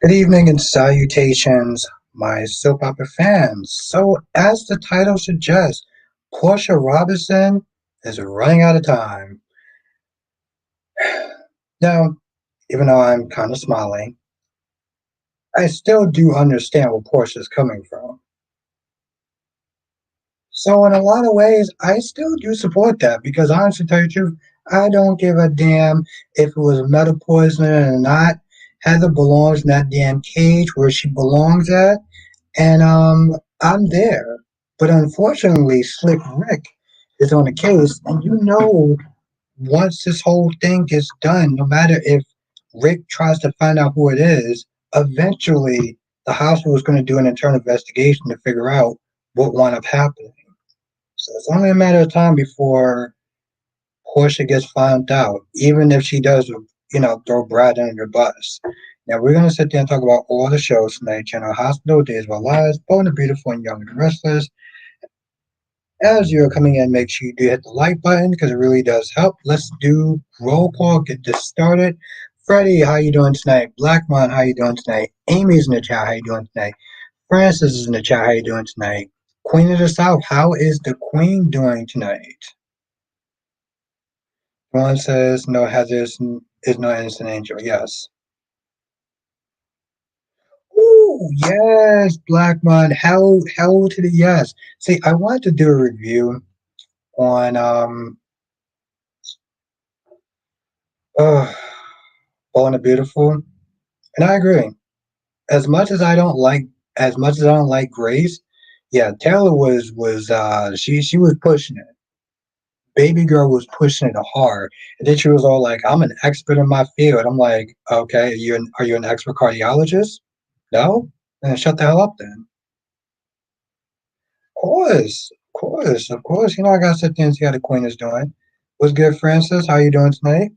Good evening and salutations, my soap opera fans. So, as the title suggests, Portia Robinson is running out of time. Now, even though I'm kind of smiling, I still do understand where Portia's coming from. So, in a lot of ways, I still do support that because, honestly, to tell you the truth, I don't give a damn if it was metal poisoning or not. Heather belongs in that damn cage where she belongs at. And I'm there. But unfortunately, Slick Rick is on the case, and once this whole thing gets done, no matter if Rick tries to find out who it is, eventually the hospital is going to do an internal investigation to figure out what wound up happening. So it's only a matter of time before Portia gets found out, even if she does, throw Brad under the bus. Now we're gonna sit there and talk about all the shows tonight: General Hospital, Days of Our Lives, Born the Beautiful and Young and Restless. As you're coming in, make sure you do hit the like button because it really does help. Let's do roll call, get this started. Freddie, how you doing tonight? Blackmon, how you doing tonight? Amy's in the chat, how you doing tonight? Francis is in the chat, how you doing tonight? Queen of the South, how is the Queen doing tonight? One says no hazard is no innocent angel. Yes. Ooh, yes, Blackmon. Hell to the yes. See, I wanted to do a review on uh Bold and the Beautiful, and I agree. As much as I don't like as much as I don't like Grace, yeah, Taylor was she was pushing it. Baby girl was pushing it hard. And then she was all like, I'm an expert in my field. I'm like, okay, are you an expert cardiologist? No? Then shut the hell up then. Of course. I gotta sit there and see how the queen is doing. What's good, Francis? How you doing tonight?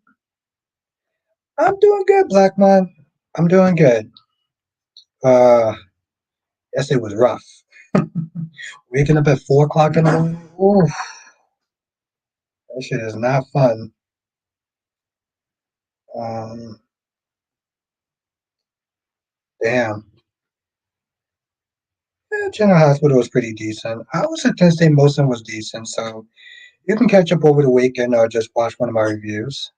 I'm doing good, Black man. I'm doing good. Uh, yes, it was rough. Waking up at 4 o'clock in the morning. Oof, that shit is not fun. Um, damn. Yeah, General Hospital was pretty decent. I would say most of them was decent, so you can catch up over the weekend or just watch one of my reviews.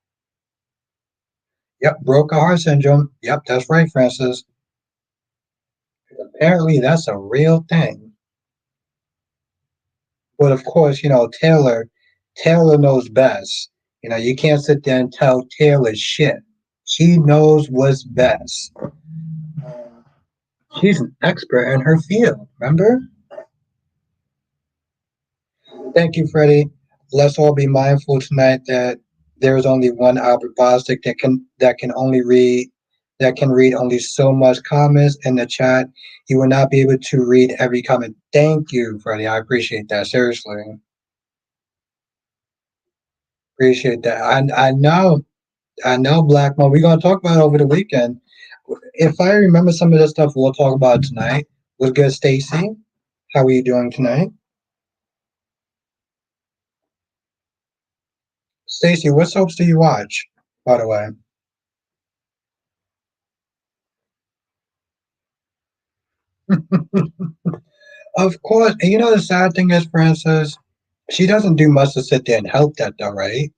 Yep, broken heart syndrome. Yep, that's right, Francis. Apparently, that's a real thing. But of course, Taylor knows best. You can't sit there and tell Taylor shit. She knows what's best. She's an expert in her field, remember? Thank you, Freddie. Let's all be mindful tonight that there is only one Albert Bostic that can read only so much comments in the chat. He will not be able to read every comment. Thank you, Freddie. I appreciate that. Seriously. Appreciate that. I know, Blackmon. We're gonna talk about it over the weekend. If I remember some of the stuff, we'll talk about tonight. What's good, Stacy? How are you doing tonight? Stacy, what soaps do you watch, by the way? Of course. And the sad thing is, Francis, she doesn't do much to sit there and help that, though, right?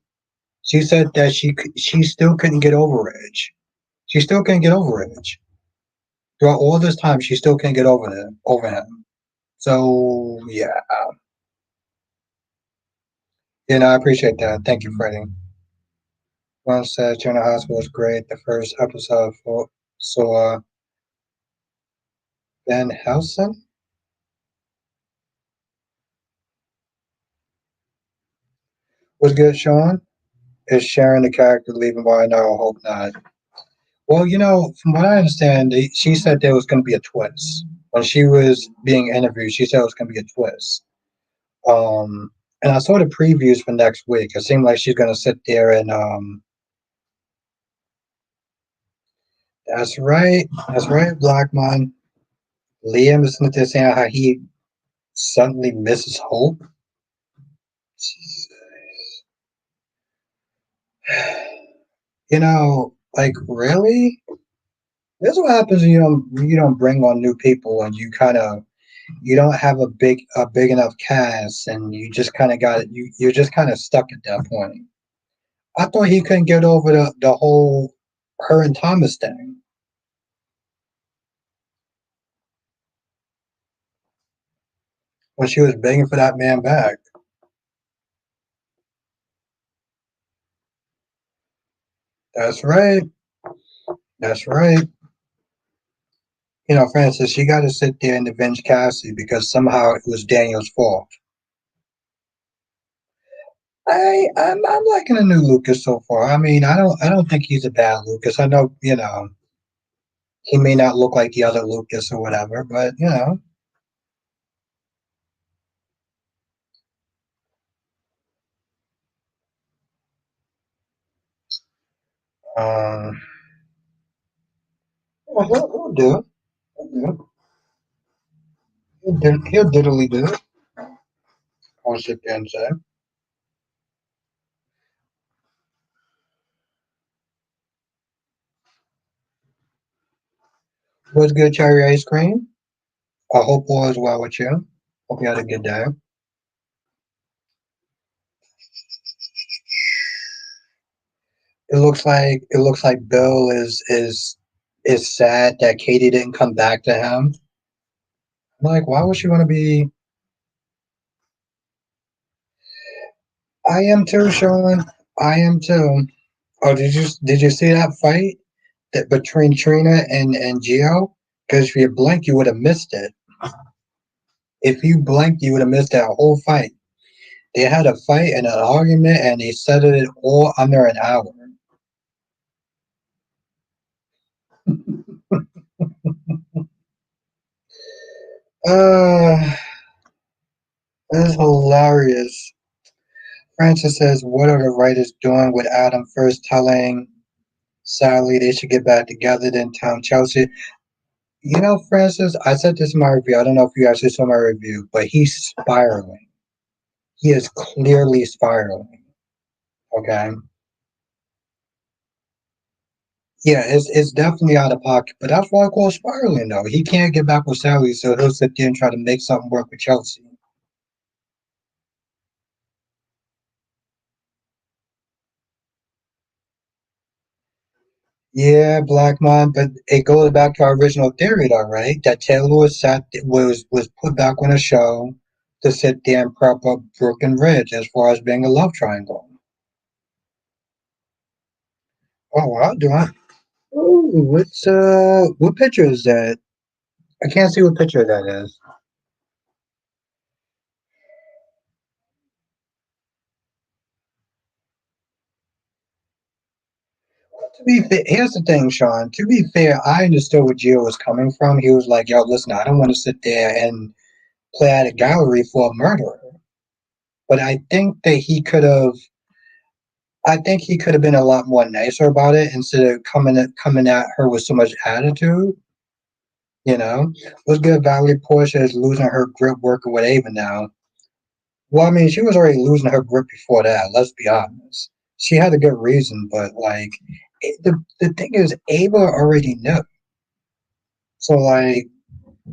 She said that she still couldn't get over Edge. She still couldn't get over Edge. Throughout all this time, she still can't get over him. So yeah, I appreciate that. Thank you, Freddie. One said General Hospital was great. The first episode for saw Ben Helson. Was good, Sean? Is sharing the character leaving why now? I hope not. Well, from what I understand, she said there was going to be a twist. When she was being interviewed, she said it was going to be a twist. And I saw the previews for next week. It seemed like she's going to sit there and that's right, Blackmon. Liam is sitting there saying how he suddenly misses Hope. Like really? This is what happens when you don't bring on new people and you don't have a big enough cast and you just kind of got you're just kind of stuck at that point. I thought he couldn't get over the whole her and Thomas thing when she was begging for that man back. That's right. That's right. Francis, she got to sit there and avenge Cassie because somehow it was Daniel's fault. I'm liking the new Lucas so far. I mean, I don't think he's a bad Lucas. I know he may not look like the other Lucas or whatever, but um, well, he'll do it. He'll do it. He'll diddly do it. I'll sit there and say, "What's good, cherry ice cream? I hope all is well with you. Hope you had a good day." It looks like Bill is sad that Katie didn't come back to him. I'm like, why would she want to be? I am too, Sean. I am too. Oh, did you see that fight that between Trina and Gio? Because if you blinked, you would have missed it. If you blinked, you would have missed that whole fight. They had a fight and an argument, and they settled it all under an hour. Uh, this is hilarious. Francis says, "What are the writers doing with Adam first telling Sally they should get back together, then telling Chelsea?" Francis, I said this in my review. I don't know if you actually saw my review, but he's spiraling. He is clearly spiraling. Okay. Yeah, it's definitely out of pocket, but that's why I call spiraling though. He can't get back with Sally, so he'll sit there and try to make something work with Chelsea. Yeah, Black Man, but it goes back to our original theory though, right? That Taylor was put back on a show to sit there and prop up Brooke and Ridge as far as being a love triangle. Oh wow, do I? Oh, what picture is that? I can't see what picture that is. To be fair, here's the thing, Sean. To be fair, I understood where Gio was coming from. He was like, "Yo, listen, I don't want to sit there and play at a gallery for a murderer." But I think he could have been a lot more nicer about it instead of coming at her with so much attitude. What's good, Valerie Portia is losing her grip working with Ava now. Well, I mean, she was already losing her grip before that. Let's be honest. She had a good reason, but like, the thing is, Ava already knew. So like,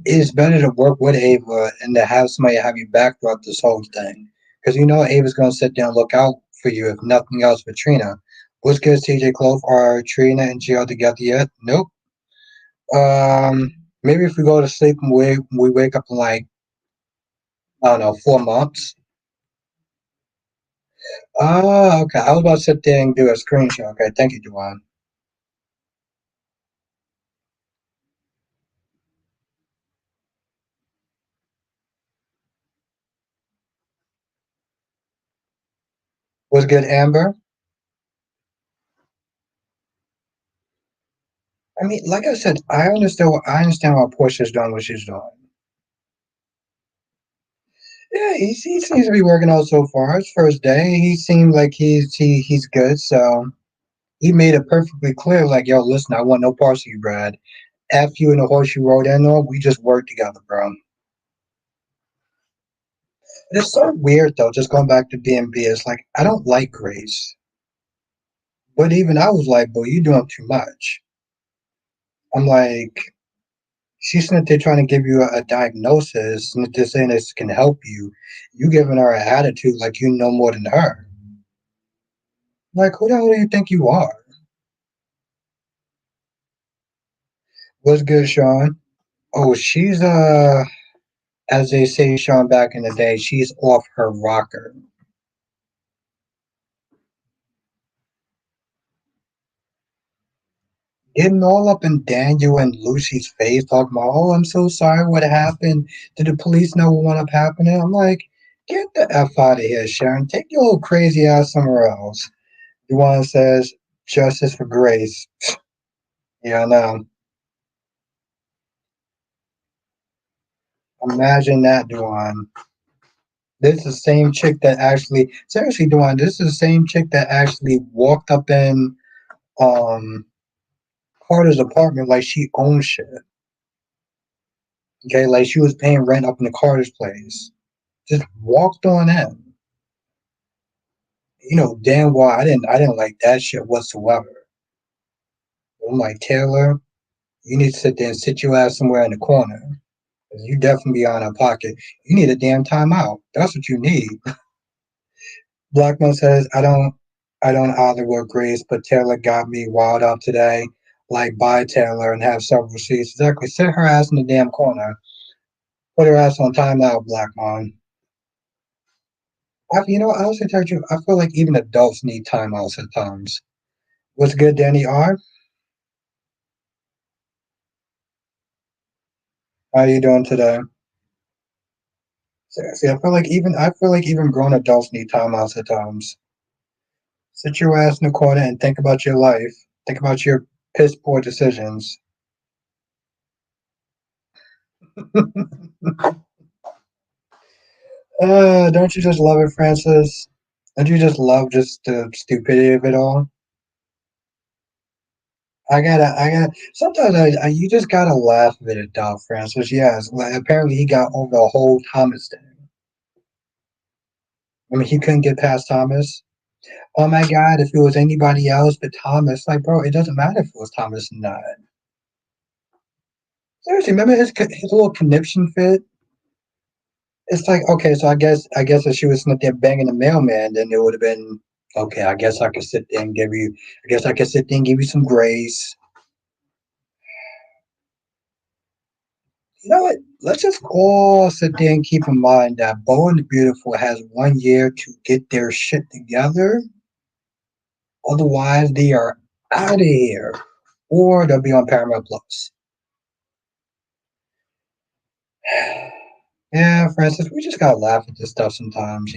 it's better to work with Ava and to have somebody have you back throughout this whole thing. Because Ava's going to sit there and look out for you, if nothing else, with Trina. What's good, CJ Clove? Are Trina and Gio together yet? Nope. Maybe if we go to sleep and we wake up in like, I don't know, 4 months. Oh, okay. I was about to sit there and do a screenshot. Okay, thank you, Juwan. What's good, Amber? I mean, like I said, I understand why Portia's doing what she's doing. Yeah, he seems to be working out so far. His first day, he seemed like he's good. So he made it perfectly clear, like, yo, listen, I want no parts of you, Brad. F you and the horse you rode in on, we just work together, bro. It's so weird though. Just going back to B&B, it's like I don't like Grace, but even I was like, boy, you doing too much. I'm like, she's not there trying to give you a diagnosis, and they're saying this can help you. You giving her an attitude like you know more than her. Like, who the hell do you think you are? What's good, Sean? Oh, she's as they say, Sean, back in the day, she's off her rocker. Getting all up in Daniel and Lucy's face, talking about, oh, I'm so sorry, what happened? Did the police know what wound up happening? I'm like, get the F out of here, Sharon. Take your old crazy ass somewhere else. Duane says, justice for Grace. Yeah, I know. Imagine that, Duane. This is the same chick that actually, seriously, Duane, this is the same chick that actually walked up in um Carter's apartment like she owned shit. Okay, like she was paying rent up in the Carter's place. Just walked on in. You know damn well I didn't like that shit whatsoever. I'm like, Taylor, you need to sit there and sit your ass somewhere in the corner. 'Cause you definitely be out of pocket. You need a damn timeout. That's what you need. Blackman says, I don't either with Grace, but Taylor got me wild out today. Like bye Taylor and have several seats. Exactly. Sit her ass in the damn corner. Put her ass on timeout, Blackman. I also tell you, I feel like even adults need timeouts at times. What's good, Danny R? How you doing today? Seriously, I feel like even grown adults need timeouts at times. Sit your ass in the corner and think about your life. Think about your piss poor decisions. Don't you just love it, Francis? Don't you just love just the stupidity of it all? I gotta. Sometimes you just gotta laugh at it, though, Francis. Yes, like, apparently he got over the whole Thomas thing. I mean, he couldn't get past Thomas. Oh my God, if it was anybody else but Thomas, like, bro, it doesn't matter if it was Thomas or not. Seriously, remember his little conniption fit? It's like, okay, so I guess if she was sitting there banging the mailman, then it would have been okay. I guess I could sit there and give you some grace. You know what? Let's just all sit there and keep in mind that Bo and the Beautiful has 1 year to get their shit together. Otherwise, they are out of here, or they'll be on Paramount Plus. Yeah, Francis, we just gotta laugh at this stuff sometimes.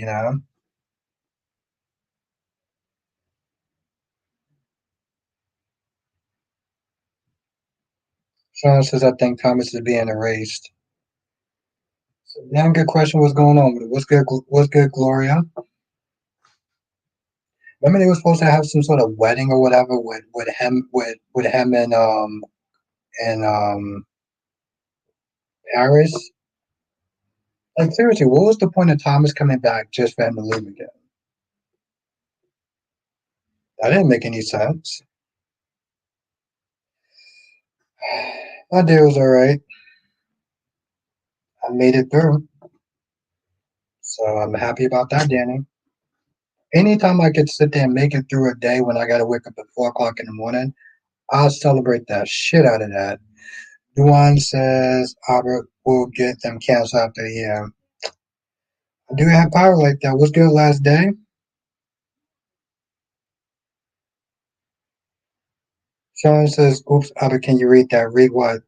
Sean says, I think Thomas is being erased. So, damn good question. What's going on with it? What's good, Gloria? Remember they were supposed to have some sort of wedding or whatever with him and Paris. Like seriously, what was the point of Thomas coming back just for him to leave again? That didn't make any sense. My day was alright. I made it through, so I'm happy about that, Danny. Anytime I could sit there and make it through a day when I gotta wake up at 4 o'clock in the morning, I'll celebrate that shit out of that. Duan says Albert will get them canceled after the year. I do have power like that. What's good last day? Sean says, oops, Albert, can you read that? Read what?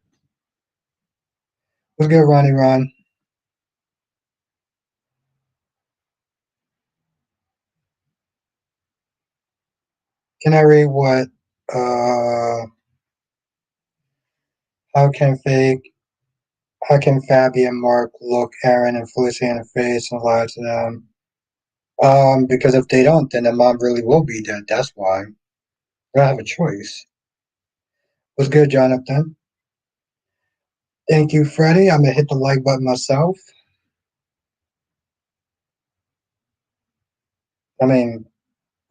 What's good, Ronnie Ron? Can I read what? Uh, how can fake? How can Fabi and Mark look Aaron and Felicity in the face and lie to them? Because if they don't, then the mom really will be dead. That's why. They don't have a choice. What's good, Jonathan? Thank you, Freddie. I'm gonna hit the like button myself. I mean,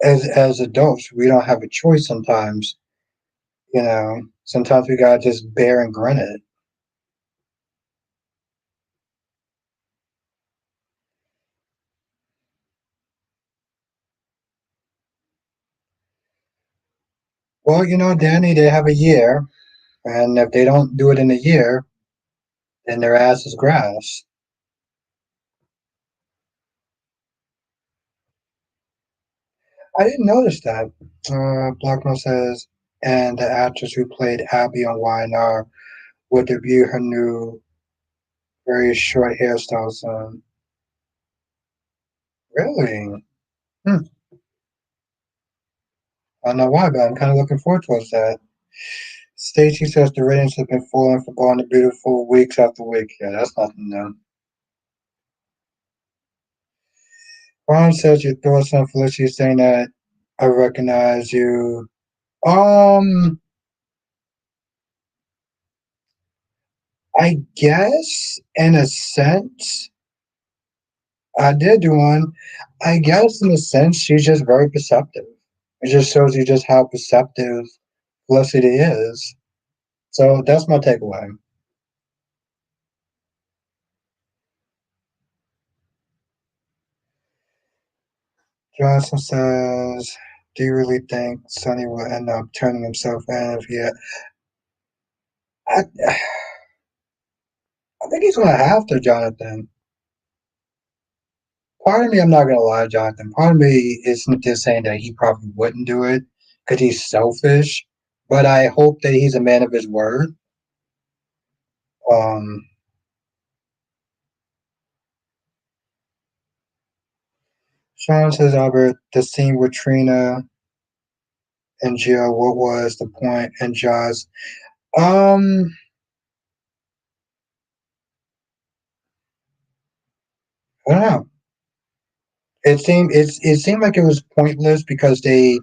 as adults, we don't have a choice sometimes. Sometimes we gotta just bear and grin it. Well, Danny, they have a year, and if they don't do it in a year, then their ass is grass. I didn't notice that. Blackmore says, and the actress who played Abby on YNR will debut her new, very short hairstyle soon. Really? Hmm. I don't know why, but I'm kind of looking forward towards that. Stacey says the ratings have been falling for Born the Beautiful weeks after week. Yeah, that's nothing new. Ron says your thoughts on Felicity saying that I recognize you. Um, I guess in a sense, I did one. I guess in a sense, she's just very perceptive. It just shows you just how perceptive Felicity is. So that's my takeaway. Johnson says, "Do you really think Sonny will end up turning himself in if he?" I, I think he's gonna have to, Jonathan. Part of me, I'm not gonna lie, Jonathan. Part of me is just saying that he probably wouldn't do it because he's selfish. But I hope that he's a man of his word. Um, Sean says, Albert, the scene with Trina and Jill, what was the point? And Jaws, um, I don't know. It seemed like it was pointless because they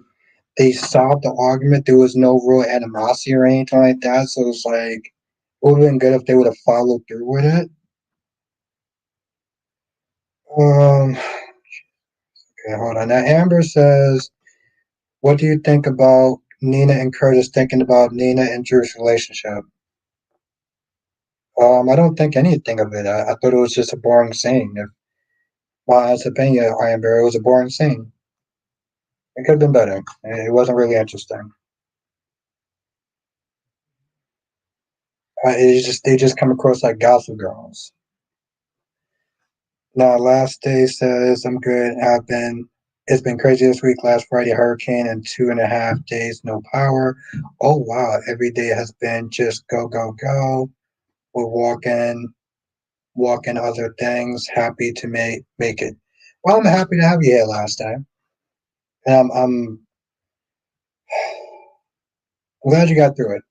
solved the argument. There was no real animosity or anything like that. So it's like it would have been good if they would have followed through with it. Okay, hold on. Now Amber says, "What do you think about Nina and Curtis thinking about Nina and Drew's relationship?" I don't think anything of it. I thought it was just a boring scene. If my honest opinion, Amber, it was a boring scene. It could have been better. It wasn't really interesting. It's just they just come across like gossip girls. Now, last day says I'm good. I've been. It's been crazy this week. Last Friday, hurricane, and 2.5 days no power. Oh wow! Every day has been just go go go. We're walking other things. Happy to make it. Well, I'm happy to have you here last time, and I'm glad you got through it.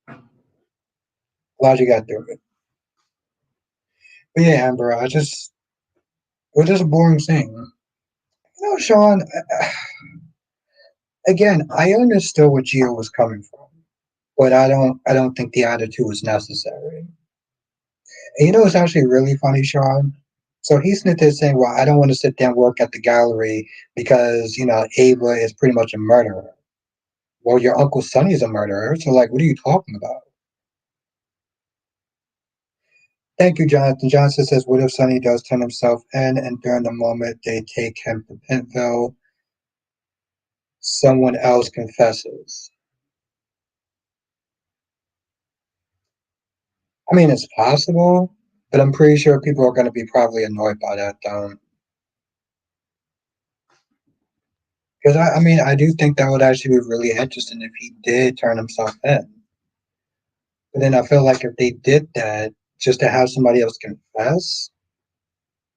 Glad you got through it. But yeah, Amber, it was just a boring thing. Sean. Again, I understood what Gio was coming from, but I don't think the attitude was necessary. And it's actually really funny, Sean. So he's sitting there saying, "Well, I don't want to sit there and work at the gallery because Ava is pretty much a murderer." Well, your Uncle Sonny's a murderer, so like, what are you talking about? Thank you, Jonathan. Johnson says, "What if Sonny does turn himself in, and during the moment they take him to Pintville, someone else confesses?" I mean, it's possible, but I'm pretty sure people are going to be probably annoyed by that, though. Because I mean, I do think that would actually be really interesting if he did turn himself in. But then I feel like if they did that just to have somebody else confess,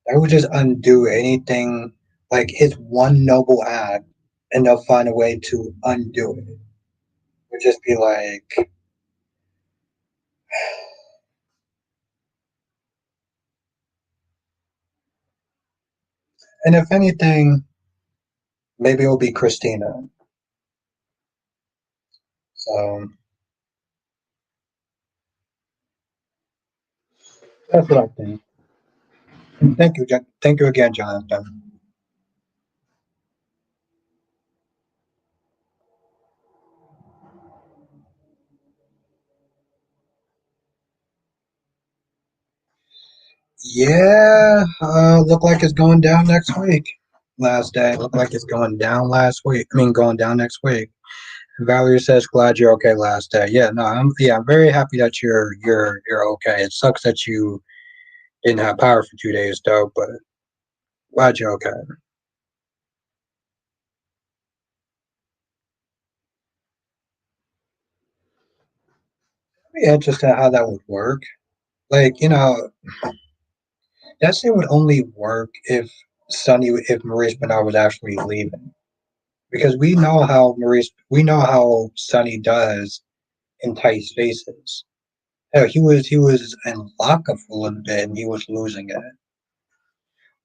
that would just undo anything. Like his one noble act, and they'll find a way to undo it. It would just be like, and if anything, maybe it'll be Christina. So that's what I think. Thank you, thank you again, Jonathan. Yeah, look like it's going down next week. Last day, look like it's going down last week. I mean, going down next week. Valerie says, "Glad you're okay." Last day. Yeah, no, I'm very happy that you're okay. It sucks that you didn't have power for 2 days though, but glad you're okay. Be interesting how that would work. Like, that shit would only work if Maurice Bernard was actually leaving. Because we know how Sonny does in tight spaces. Hell, he was in lockup for a little bit and he was losing it.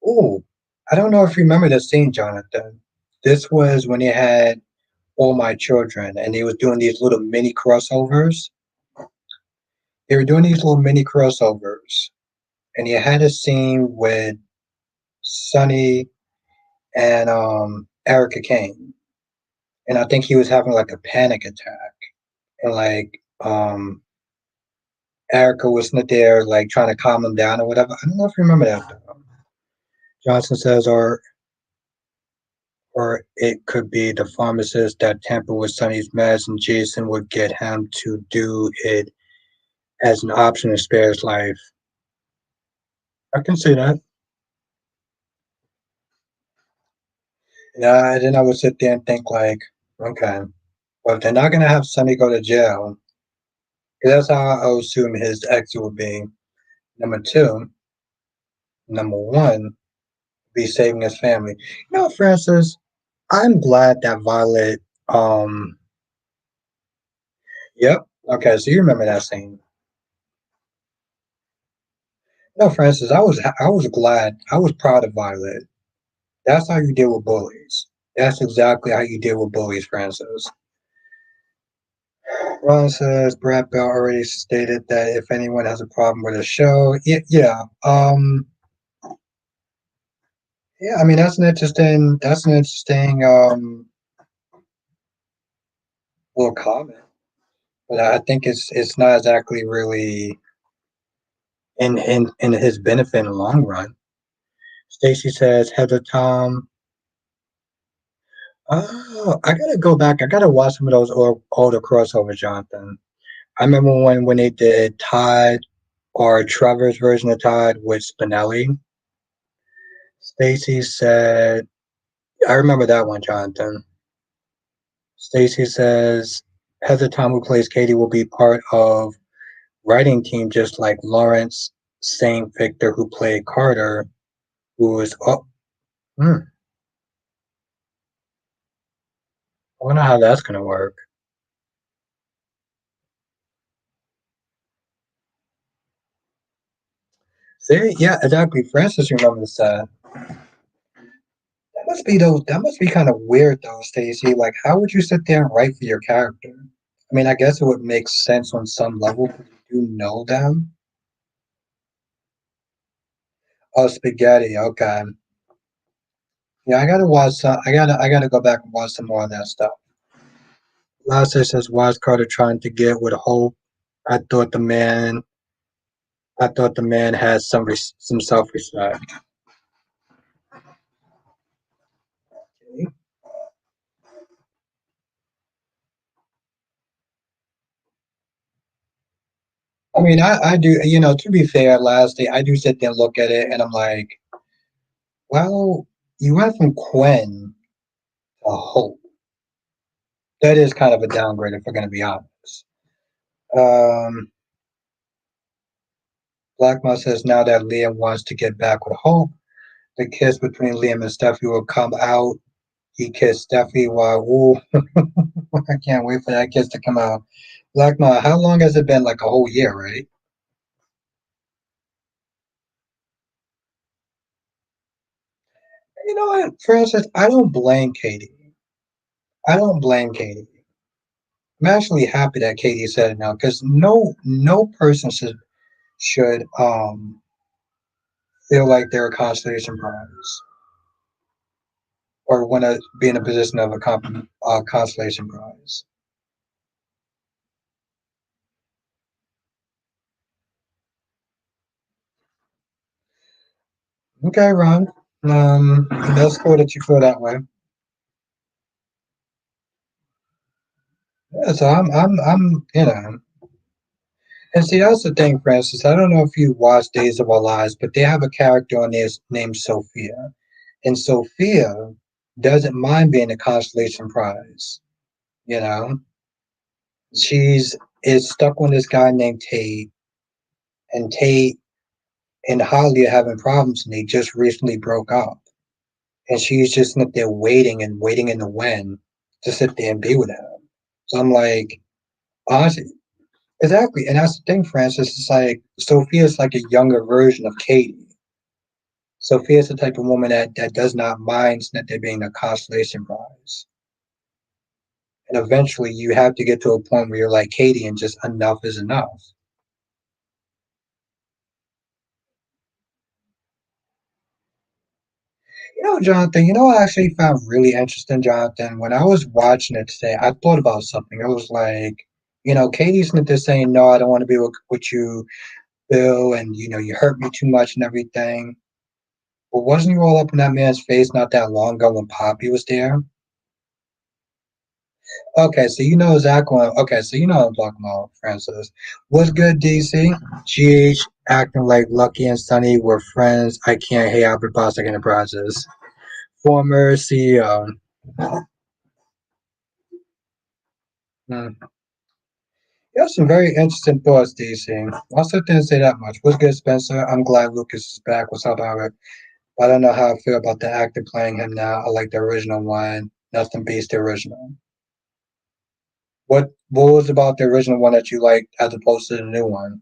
Oh, I don't know if you remember that scene, Jonathan. This was when he had All My Children and he was doing these little mini crossovers. They were doing these little mini crossovers, and he had a scene with Sonny and Erica Kane, and I think he was having like a panic attack, and like Erica was not there like trying to calm him down or whatever. I don't know if you remember that. Though. Johnson says, or it could be the pharmacist that tampered with Sonny's meds, and Jason would get him to do it as an option to spare his life. I can see that. Yeah, and then I would sit there and think like, okay, well, if they're not gonna have Sonny go to jail, 'cause that's how I assume his exit would be. Number two, number one, be saving his family. Francis, I'm glad that Violet. Yep. Okay, so you remember that scene? No, Francis, I was glad. I was proud of Violet. That's how you deal with bullies. That's exactly how you deal with bullies, Francis. Ron says Brad Bell already stated that if anyone has a problem with the show, yeah, yeah. I mean, that's an interesting little comment, but I think it's not exactly really in his benefit in the long run. Stacy says Heather Tom. Oh, I gotta go back. I gotta watch some of those older crossovers, Jonathan. I remember when they did Todd or Trevor's version of Todd with Spinelli. Stacy said, I remember that one, Jonathan. Stacy says Heather Tom, who plays Katie, will be part of writing team, just like Lawrence Saint Victor, who played Carter, who was. Oh, I wonder how that's gonna work. See, yeah, exactly. Francis remembers that. That must be kind of weird though, Stacey. Like, how would you sit there and write for your character? I mean, I guess it would make sense on some level because you do know them. Oh, spaghetti. Okay. Yeah, I gotta watch some. I gotta go back and watch some more of that stuff. Last says, "Why is Carter trying to get with Hope? I thought the man. I thought the man had some self respect." I mean, I do. To be fair, last day I do sit there and look at it, and I'm like, well, you went from Quinn to Hope. That is kind of a downgrade if we're going to be honest. Um, Blackmore says now that Liam wants to get back with Hope, the kiss between Liam and Steffi will come out. He kissed Steffi while, ooh, I can't wait for that kiss to come out. Blackmore, how long has it been? Like a whole year, right? You know what, Francis? I don't blame Katie. I don't blame Katie. I'm actually happy that Katie said it now because no person should feel like they're a constellation prize or want to be in a position of a constellation prize. Okay, Ron. That's cool that you feel that way. Yeah, so and see, that's the thing, Francis. I don't know if you watch Days of Our Lives, but they have a character on there named Sophia, and Sophia doesn't mind being a consolation prize. You know, she's is stuck on this guy named Tate, and Tate and Holly are having problems, and they just recently broke up, and she's just sitting there waiting and waiting in the wind to sit there and be with him. So I'm like, honestly, exactly, and that's the thing, Francis. It's like Sophia's like a younger version of Katie. Sophia's the type of woman that does not mind that there being a consolation prize. And eventually you have to get to a point where you're like Katie and just enough is enough. Jonathan, what I actually found really interesting, Jonathan? When I was watching it today, I thought about something. I was like, Katie's not just saying, no, I don't want to be with you, Bill, and, you hurt me too much and everything. But wasn't you all up in that man's face not that long ago when Poppy was there? Okay, so you know exactly. Okay, so you know what I'm talking about, Francis. What's good, DC? GH acting like Lucky and Sunny were friends. I can't hate Albert Bostic Enterprises. Former CEO. Hmm. You have some very interesting thoughts, DC. I'll sit there and say that much. What's good, Spencer? I'm glad Lucas is back. What's up, Albert? I don't know how I feel about the actor playing him now. I like the original one. Nothing beats the original. What was about the original one that you liked as opposed to the new one?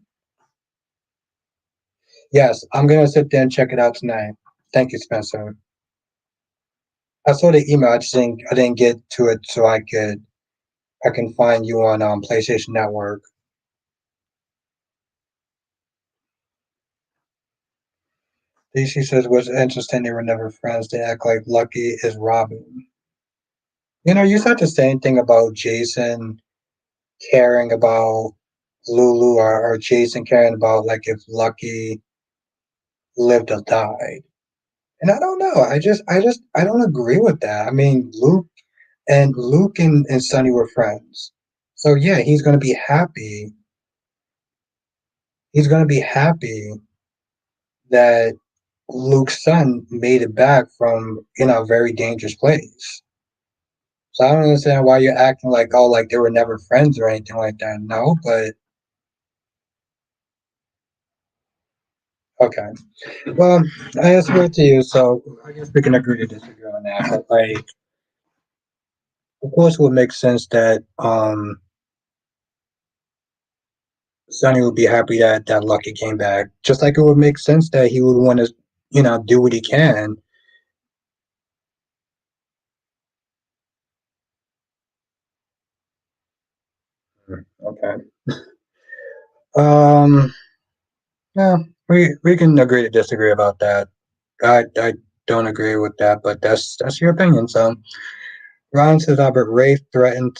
Yes, I'm gonna sit there and check it out tonight. Thank you, Spencer. I saw the email. I didn't get to it so I can find you on PlayStation Network. DC says what's interesting. They were never friends. They act like Lucky is Robin. You said the same thing about Jason caring about Lulu or Jason caring about like if Lucky lived or died. And I don't know. I don't agree with that. I mean, Luke and Sonny were friends. So yeah, he's gonna be happy that Luke's son made it back from, a very dangerous place. So I don't understand why you're acting like, oh, like they were never friends or anything like that. No, but okay. Well, I guess we're to you, so I guess we can agree to disagree on that. But like, of course, it would make sense that Sonny would be happy that Lucky came back. Just like it would make sense that he would want to, do what he can. Okay. Um. Yeah, we can agree to disagree about that. I don't agree with that, but that's your opinion. So Ryan says Albert Rafe threatened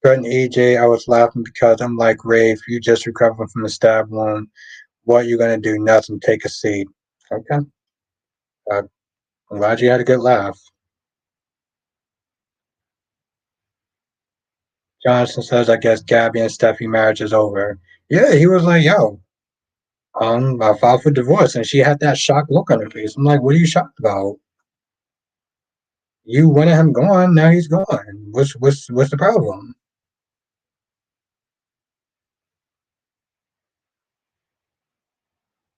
AJ. I was laughing because I'm like Rafe, you just recovered from the stab wound. What are you gonna do? Nothing. Take a seat. Okay. Uh, I'm glad you had a good laugh. Johnson says I guess Gabby and Steffi marriage is over. Yeah, he was like, yo, I filed for divorce, and she had that shocked look on her face. I'm like, what are you shocked about? You wanted him gone, now he's gone. What's the problem?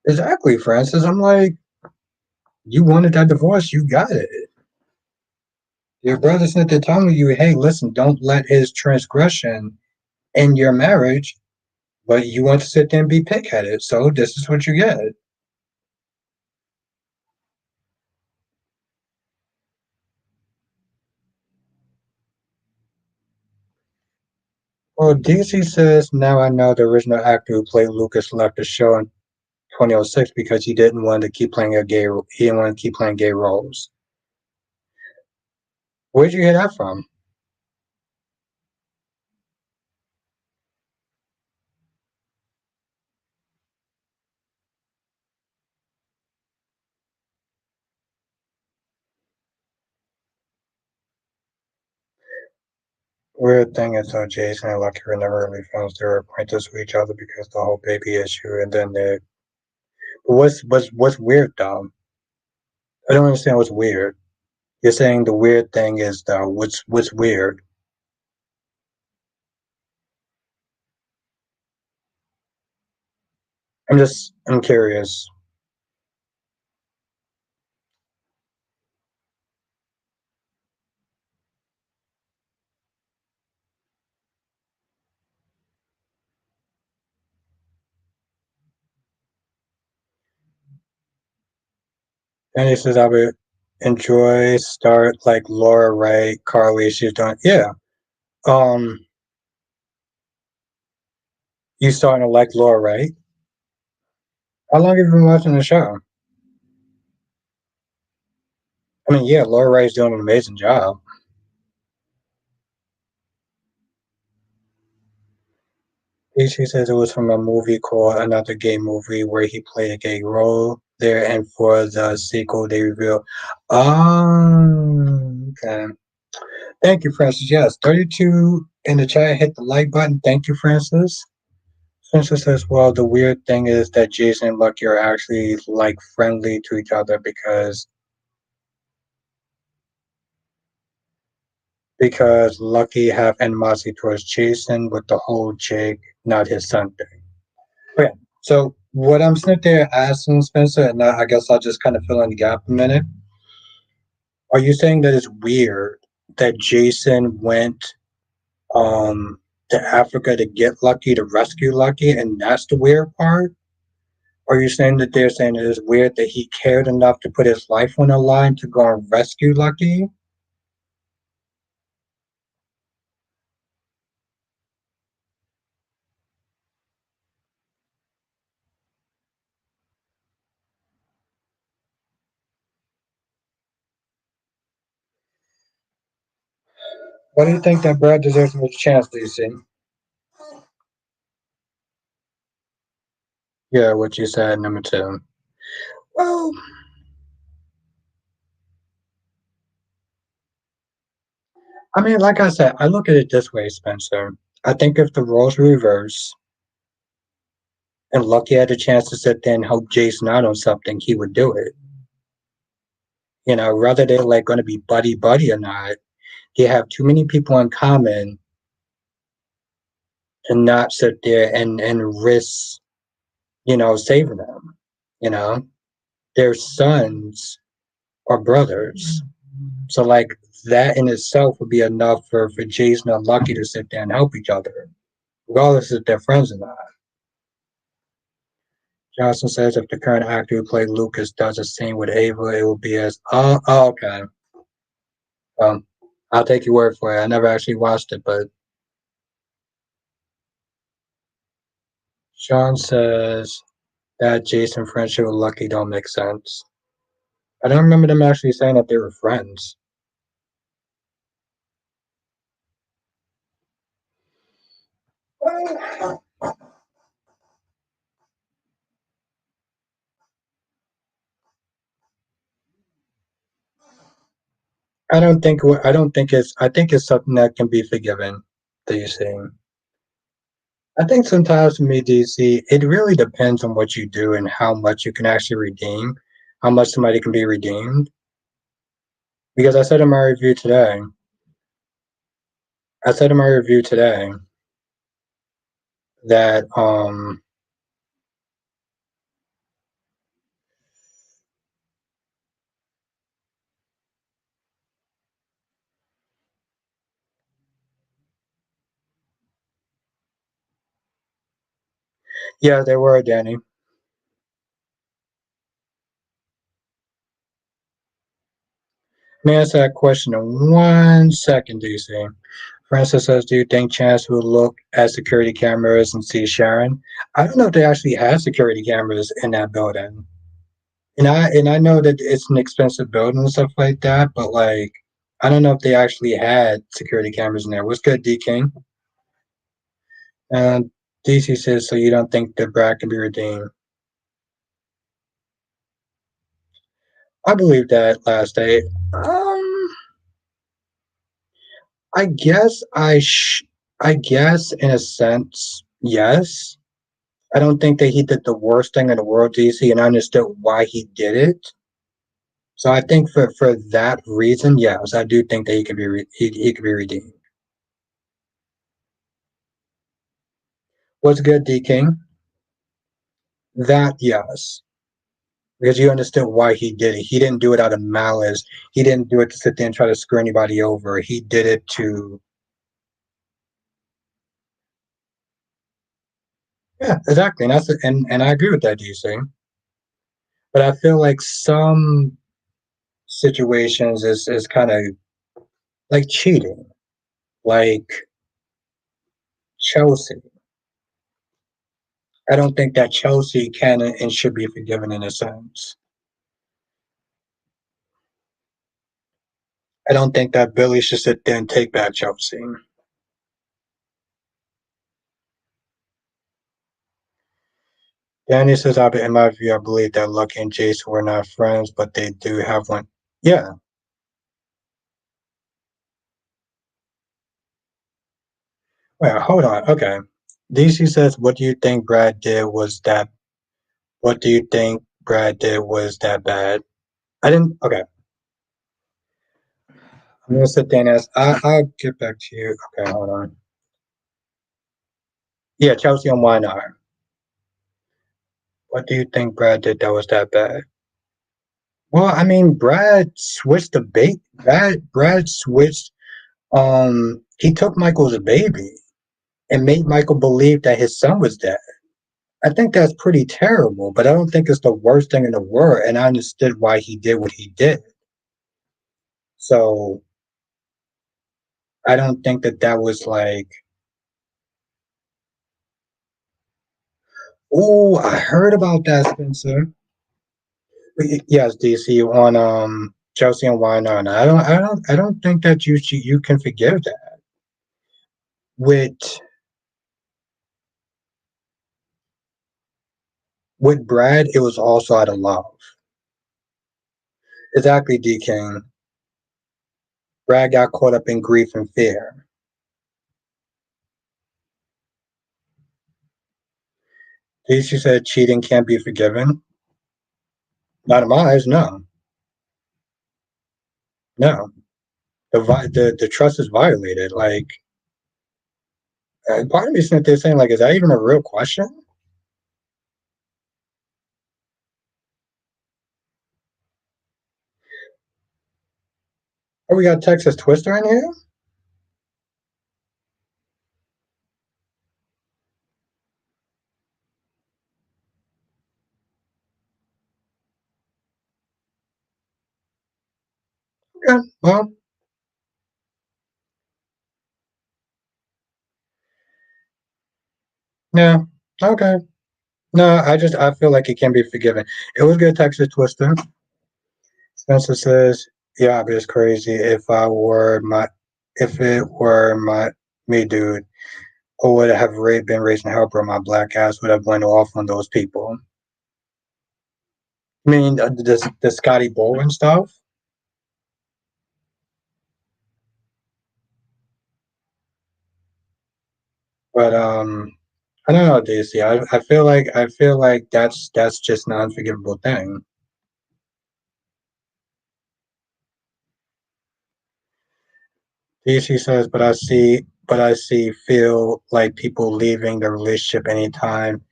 Exactly, Francis. I'm like, you wanted that divorce, you got it. Your brother sent there telling you, hey, listen, don't let his transgression end your marriage, but you want to sit there and be pigheaded, so this is what you get. Well, DC says now I know the original actor who played Lucas left the show in 2006 because he didn't want to keep playing he didn't want to keep playing gay roles. Where'd you hear that from? Weird thing is Jason and Lucky were never really friends. They were acquaintances with each other because the whole baby issue, and then they. What's weird though? I don't understand what's weird. You're saying the weird thing is though what's weird? I'm curious. And he says I would enjoy start like Laura Ray, Carly. She's done. Yeah. Um, you starting to like Laura Ray? How long have you been watching the show? I mean, yeah, Laura Ray's doing an amazing job. She says it was from a movie called Another Gay Movie where he played a gay role there, and for the sequel, they reveal. Okay. Thank you, Francis. Yes, 32 in the chat. Hit the like button. Thank you, Francis. Francis says, well, the weird thing is that Jason and Lucky are actually like friendly to each other because Lucky have animosity towards Jason with the whole Jake, not his son thing. Okay, so what I'm sitting there asking Spencer, and I guess I'll just kind of fill in the gap a minute. Are you saying that it's weird that Jason went um to Africa to get Lucky to rescue Lucky, and that's the weird part? Or are you saying that they're saying it is weird that he cared enough to put his life on the line to go and rescue Lucky? Why do you think that Brad deserves more chance, do you see? Yeah, what you said, number two. Well, I mean, like I said, I look at it this way, Spencer. I think if the roles reverse and Lucky had a chance to sit there and help Jason out on something, he would do it. You know, whether they're like going to be buddy buddy or not, they have too many people in common to not sit there and risk, saving them. You know, their sons are brothers, so like that in itself would be enough for Jason and Lucky to sit there and help each other, regardless if they're friends or not. Johnson says if the current actor who played Lucas does the same with Ava, it will be as okay. Um, I'll take your word for it. I never actually watched it, but Sean says that Jason friendship with Lucky don't make sense. I don't remember them actually saying that they were friends. I don't think it's. I think it's something that can be forgiven. Do you see? I think sometimes for me, DC, it really depends on what you do and how much you can actually redeem, how much somebody can be redeemed. Because I said in my review today that yeah, they were, Danny. May I answer that question in 1 second, DC? Francis says, do you think Chance will look at security cameras and see Sharon? I don't know if they actually have security cameras in that building. And I know that it's an expensive building and stuff like that, but like I don't know if they actually had security cameras in there. What's good, D King? And DC says, so you don't think that Brad can be redeemed? I believe that last day. Um, I guess I guess in a sense, yes. I don't think that he did the worst thing in the world, DC, and I understood why he did it. So I think for that reason, yes, I do think that he could be redeemed. What's good, D King? That yes, because you understood why he did it. He didn't do it out of malice. He didn't do it to sit there and try to screw anybody over. He did it to yeah, exactly, and and I agree with that, DC. But I feel like some situations is kind of like cheating, like Chelsea. I don't think that Chelsea can and should be forgiven in a sense. I don't think that Billy should sit there and take back Chelsea. Danny says, in my view, I believe that Lucky and Jason were not friends, but they do have one. Yeah. Wait, hold on. Okay. DC says, what do you think Brad did was that? What do you think Brad did was that bad? I didn't. Okay. I'm going to sit there and ask. I'll get back to you. Okay, hold on. Yeah, Chelsea and why not? What do you think Brad did that was that bad? Well, I mean, Brad switched the bait. Brad switched. He took Michael's baby and made Michael believe that his son was dead. I think that's pretty terrible, but I don't think it's the worst thing in the world. And I understood why he did what he did. So I don't think that that was like, oh, I heard about that, Spencer. Yes, DC on Chelsea and why not? I don't think that you can forgive that. With with Brad, it was also out of love. Exactly, D King. Brad got caught up in grief and fear. DC said cheating can't be forgiven. Not in my eyes, no, no. The trust is violated. Like, part of me sitting there saying, like, is that even a real question? Oh, we got Texas Twister in here. Okay, well, yeah, okay. No, I feel like it can be forgiven. It was good, Texas Twister. Spencer says, "Yeah, but it's crazy. If it were my me, dude, or would have been raising hell, bro, my black ass would have went off on those people. I mean, the Scotty Bowen stuff, but I don't know, DC. I feel like that's just an unforgivable thing. DC says, but I see, feel like people leaving the relationship anytime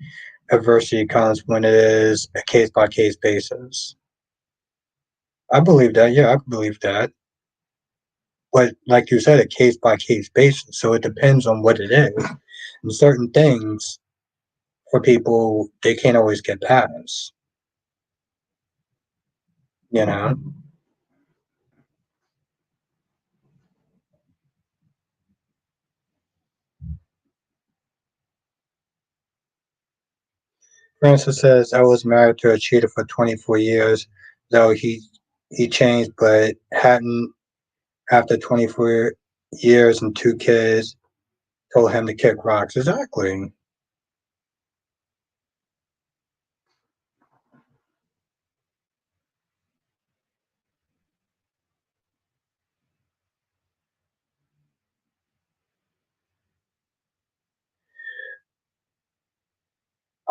adversity comes when it is a case by case basis. I believe that. Yeah, I believe that. But like you said, a case by case basis. So it depends on what it is. And certain things for people they can't always get past. You know. Francis says I was married to a cheater for 24 years, though he changed, but hadn't after 24 years and two kids told him to kick rocks. Exactly.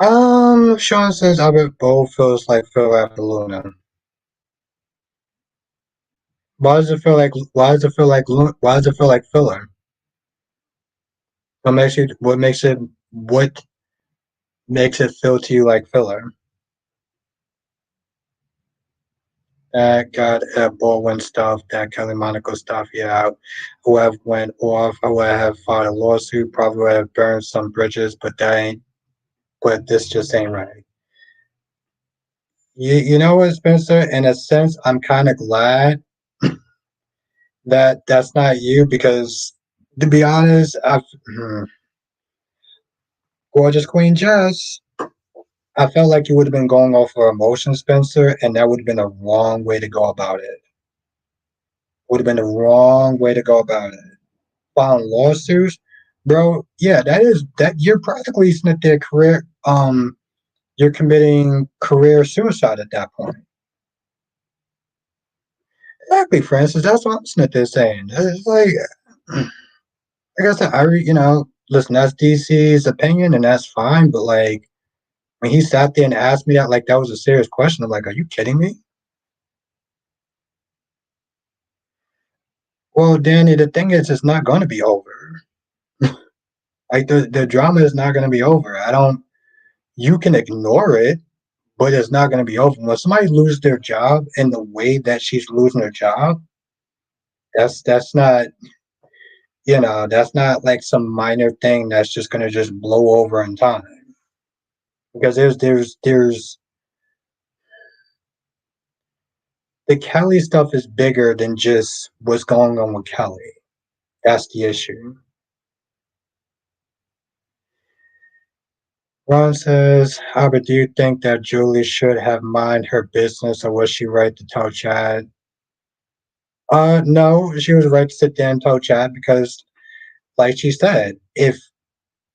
Sean says Albert Bow feels like Phil after Luna. Why does it feel like? Why does it feel like? Why does it feel like filler? What makes you? What makes it? What makes it feel to you like filler? That got Baldwin stuff, that Kelly Monaco stuff. Yeah, I would have went off. I would have filed a lawsuit. Probably would have burned some bridges, but that ain't. But this just ain't right. You know what, Spencer? In a sense, I'm kind of glad that that's not you because, to be honest, gorgeous Queen Jess. I felt like you would have been going off for emotion, Spencer, and that would have been a wrong way to go about it. Would have been the wrong way to go about it. Filing lawsuits, bro. Yeah, that is that you're practically snip their career. You're committing career suicide at that point. Exactly, Francis. That's what Smith is saying. It's like I said, listen, that's DC's opinion, and that's fine. But like when he sat there and asked me that, like that was a serious question. I'm like, are you kidding me? Well, Danny, the thing is, it's not going to be over. Like the drama is not going to be over. I don't. You can ignore it, but it's not going to be over. When somebody loses their job in the way that she's losing her job, that's not that's not like some minor thing that's just going to just blow over in time. Because there's the Kelly stuff is bigger than just what's going on with Kelly. That's the issue. Ron says, Albert, do you think that Julie should have mind her business or was she right to tell Chad? No, she was right to sit there and tell Chad because, like she said, if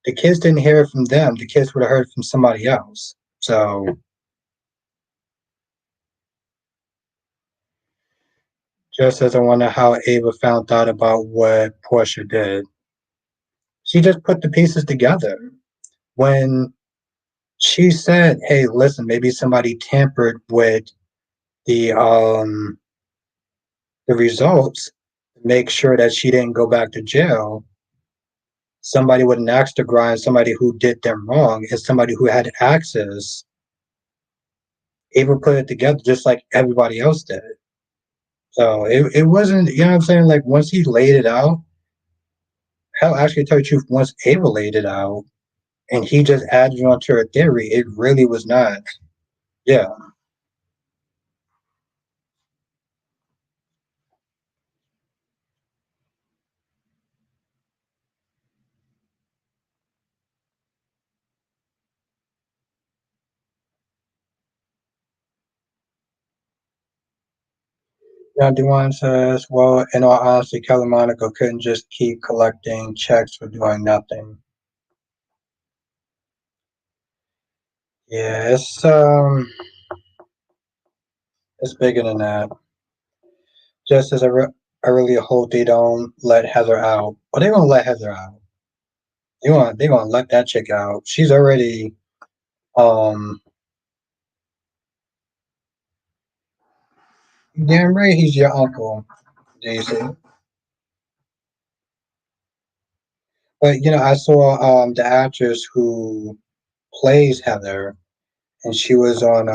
the kids didn't hear it from them, the kids would have heard it from somebody else. So, just as I wonder how Ava found out about what Portia did, she just put the pieces together. When she said, "Hey, listen, maybe somebody tampered with the um the results to make sure that she didn't go back to jail." Somebody with an axe to grind, somebody who did them wrong, and somebody who had access, able to put it together just like everybody else did. So it wasn't, you know what I'm saying? Like once he laid it out, hell, actually, to tell you the truth, once Ava laid it out and he just added on to her theory, it really was not. Yeah. Now, Dewan says, well, in all honesty, Kelly Monaco couldn't just keep collecting checks for doing nothing. Yeah, it's bigger than that. Just as I really hope they don't let Heather out. Well, they're gonna let Heather out. They're gonna let that chick out. She's already um damn right he's your uncle, JC. But I saw the actress who plays Heather, and she was on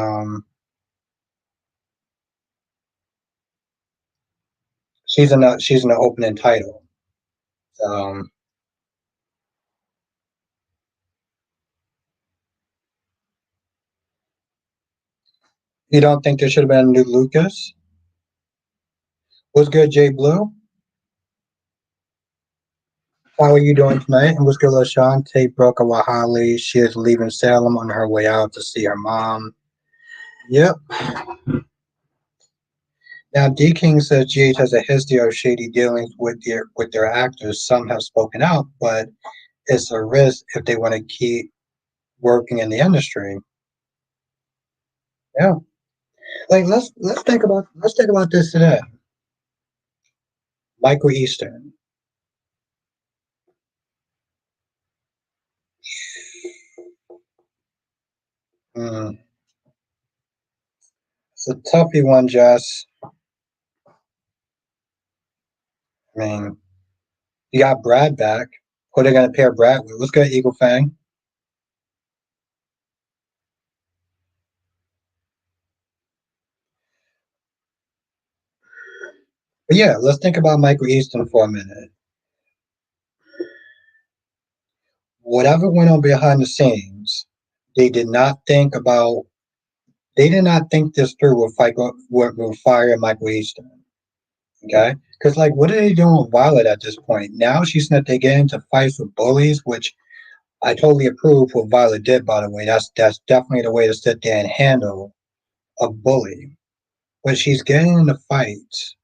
she's in the opening title. Um, you don't think there should have been a new Lucas? What's good, Jay Blue? How are you doing tonight? And what's good, LaShawn? Brooke Wahali. She is leaving Salem on her way out to see her mom. Yep. Now, D King says GH has a history of shady dealings with their actors. Some have spoken out, but it's a risk if they want to keep working in the industry. Yeah. Like let's think about this today. Michael Easton. Mm, it's a toughy one, Jess. I mean, you got Brad back. Who are they going to pair Brad with? What's good, Eagle Fang? But yeah, let's think about Michael Easton for a minute. Whatever went on behind the scenes, they did not think about. They did not think this through with fire Michael Easton. Okay, because like, what are they doing with Violet at this point? Now she's not they get into fights with bullies, which I totally approve what Violet did. By the way, that's definitely the way to sit there and handle a bully. But she's getting into fights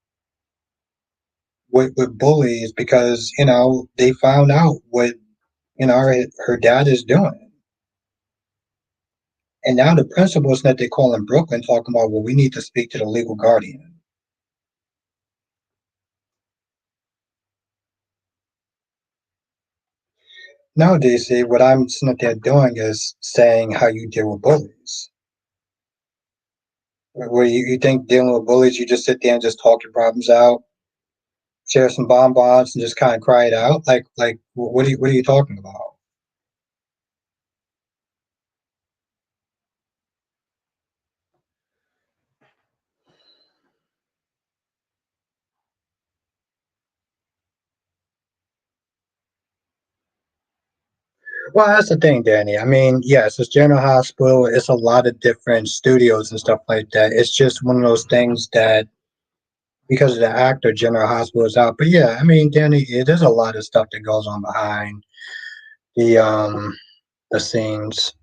with bullies because they found out what her dad is doing. And now the principals that they call in Brooklyn talking about, well, we need to speak to the legal guardian. No, DC, what I'm sitting there doing is saying how you deal with bullies. Where you think dealing with bullies, you just sit there and just talk your problems out, share some bonbons, and just kind of cry it out. Like, what are you talking about? Well, that's the thing, Danny. I mean, yes, it's General Hospital. It's a lot of different studios and stuff like that. It's just one of those things that because of the actor, General Hospital is out. But yeah, I mean, Danny, there's a lot of stuff that goes on behind the um the scenes.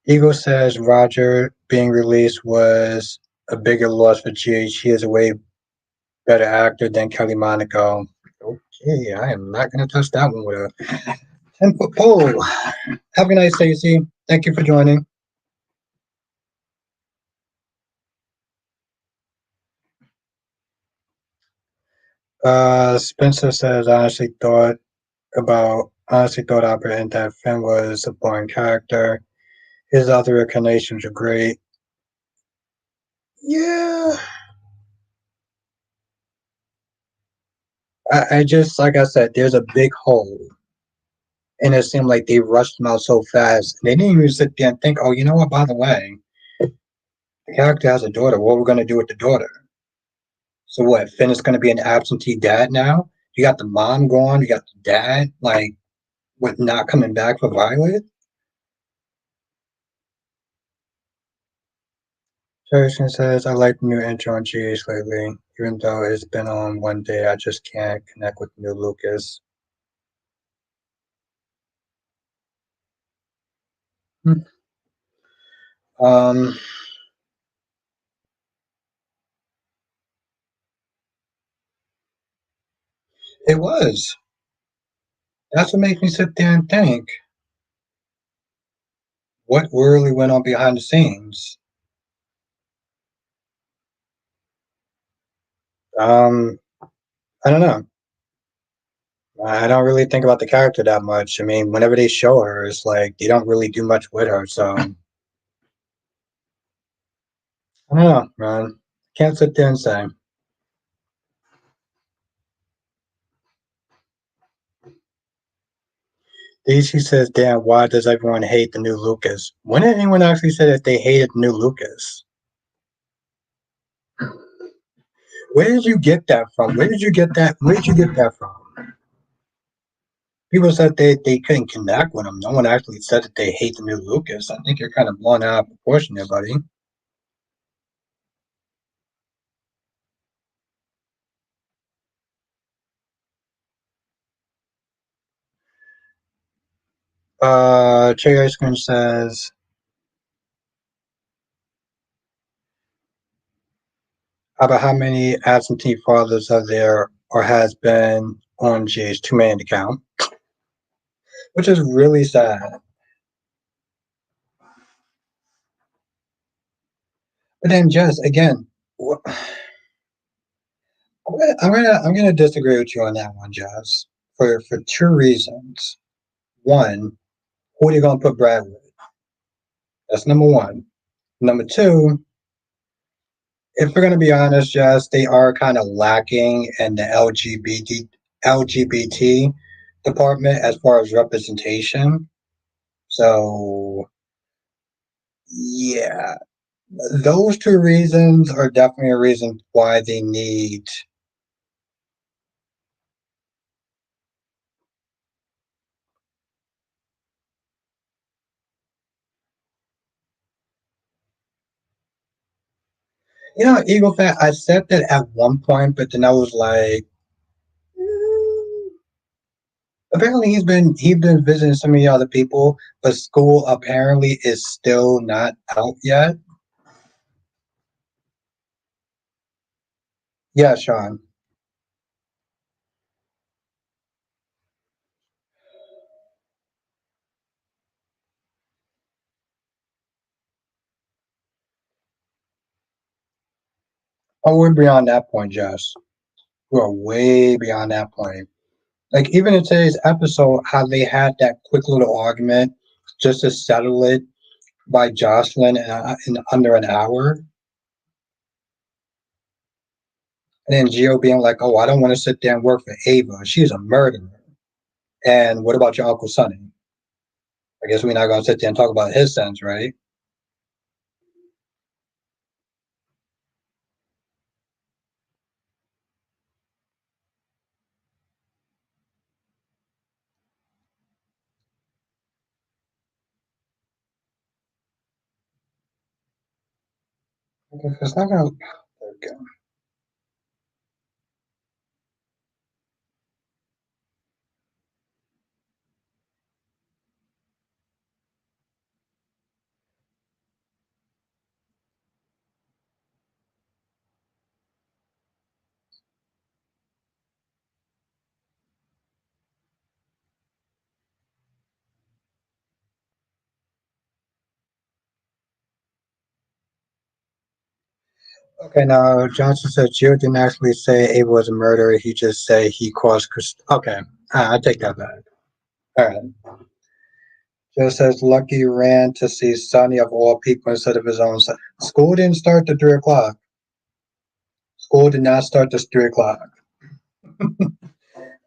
Eagle says Roger being released was a bigger loss for GH. He is a way better actor than Kelly Monaco. Okay, I am not going to touch that one with a 10-foot pole. Have a nice day, Stacey. Thank you for joining. Spencer says, honestly thought Albert in that film was a boring character. His other incarnations are great. Yeah, I just like I said, there's a big hole, and it seemed like they rushed him out so fast. They didn't even sit there and think, oh, you know what? By the way, the character has a daughter. What we're going to do with the daughter? So what? Finn is going to be an absentee dad now. You got the mom gone. You got the dad. Like, what? Not coming back for Violet? Jason says, I like the new intro on GH lately. Even though it's been on one day, I just can't connect with new Lucas. Hmm. Um, it was. That's what makes me sit there and think, what really went on behind the scenes? Um, I don't know. I don't really think about the character that much. I mean, whenever they show her, it's like they don't really do much with her. So I don't know, man. Can't sit there and say. DC says, "Damn, why does everyone hate the new Lucas?" When did anyone actually say that they hated the new Lucas? Where did you get that from? Where did you get that? Where did you get that from? People said they couldn't connect with him. No one actually said that they hate the new Lucas. I think you're kind of blowing out of proportion there, buddy. Cherry Ice Cream says about how many absentee fathers are there or has been on J's too many to count, which is really sad. But then just again, I'm gonna disagree with you on that one, Jazz, for two reasons. One, who are you gonna put Brad with? That's number one. Number two, if we're gonna be honest, Jess, they are kind of lacking in the LGBT department as far as representation. So yeah, those two reasons are definitely a reason why they need. Eagle Fat. I said that at one point, but then I was like, mm, apparently he's been visiting some of the other people, but school apparently is still not out yet. Yeah, Sean. Oh, we're beyond that point, Jess. We're way beyond that point. Like even in today's episode, how they had that quick little argument just to settle it by Jocelyn in under an hour, and then Gio being like, "Oh, I don't want to sit there and work for Ava. She's a murderer." And what about your Uncle Sonny? I guess we're not gonna sit there and talk about his sons, right? It's not gonna. Okay. Okay, now Johnson said Gio didn't actually say Ava was a murderer. He just said he caused. Okay, I take that back. All right. Joe says Lucky ran to see Sonny of all people instead of his own son. School didn't start at 3 o'clock. School did not start at 3 o'clock.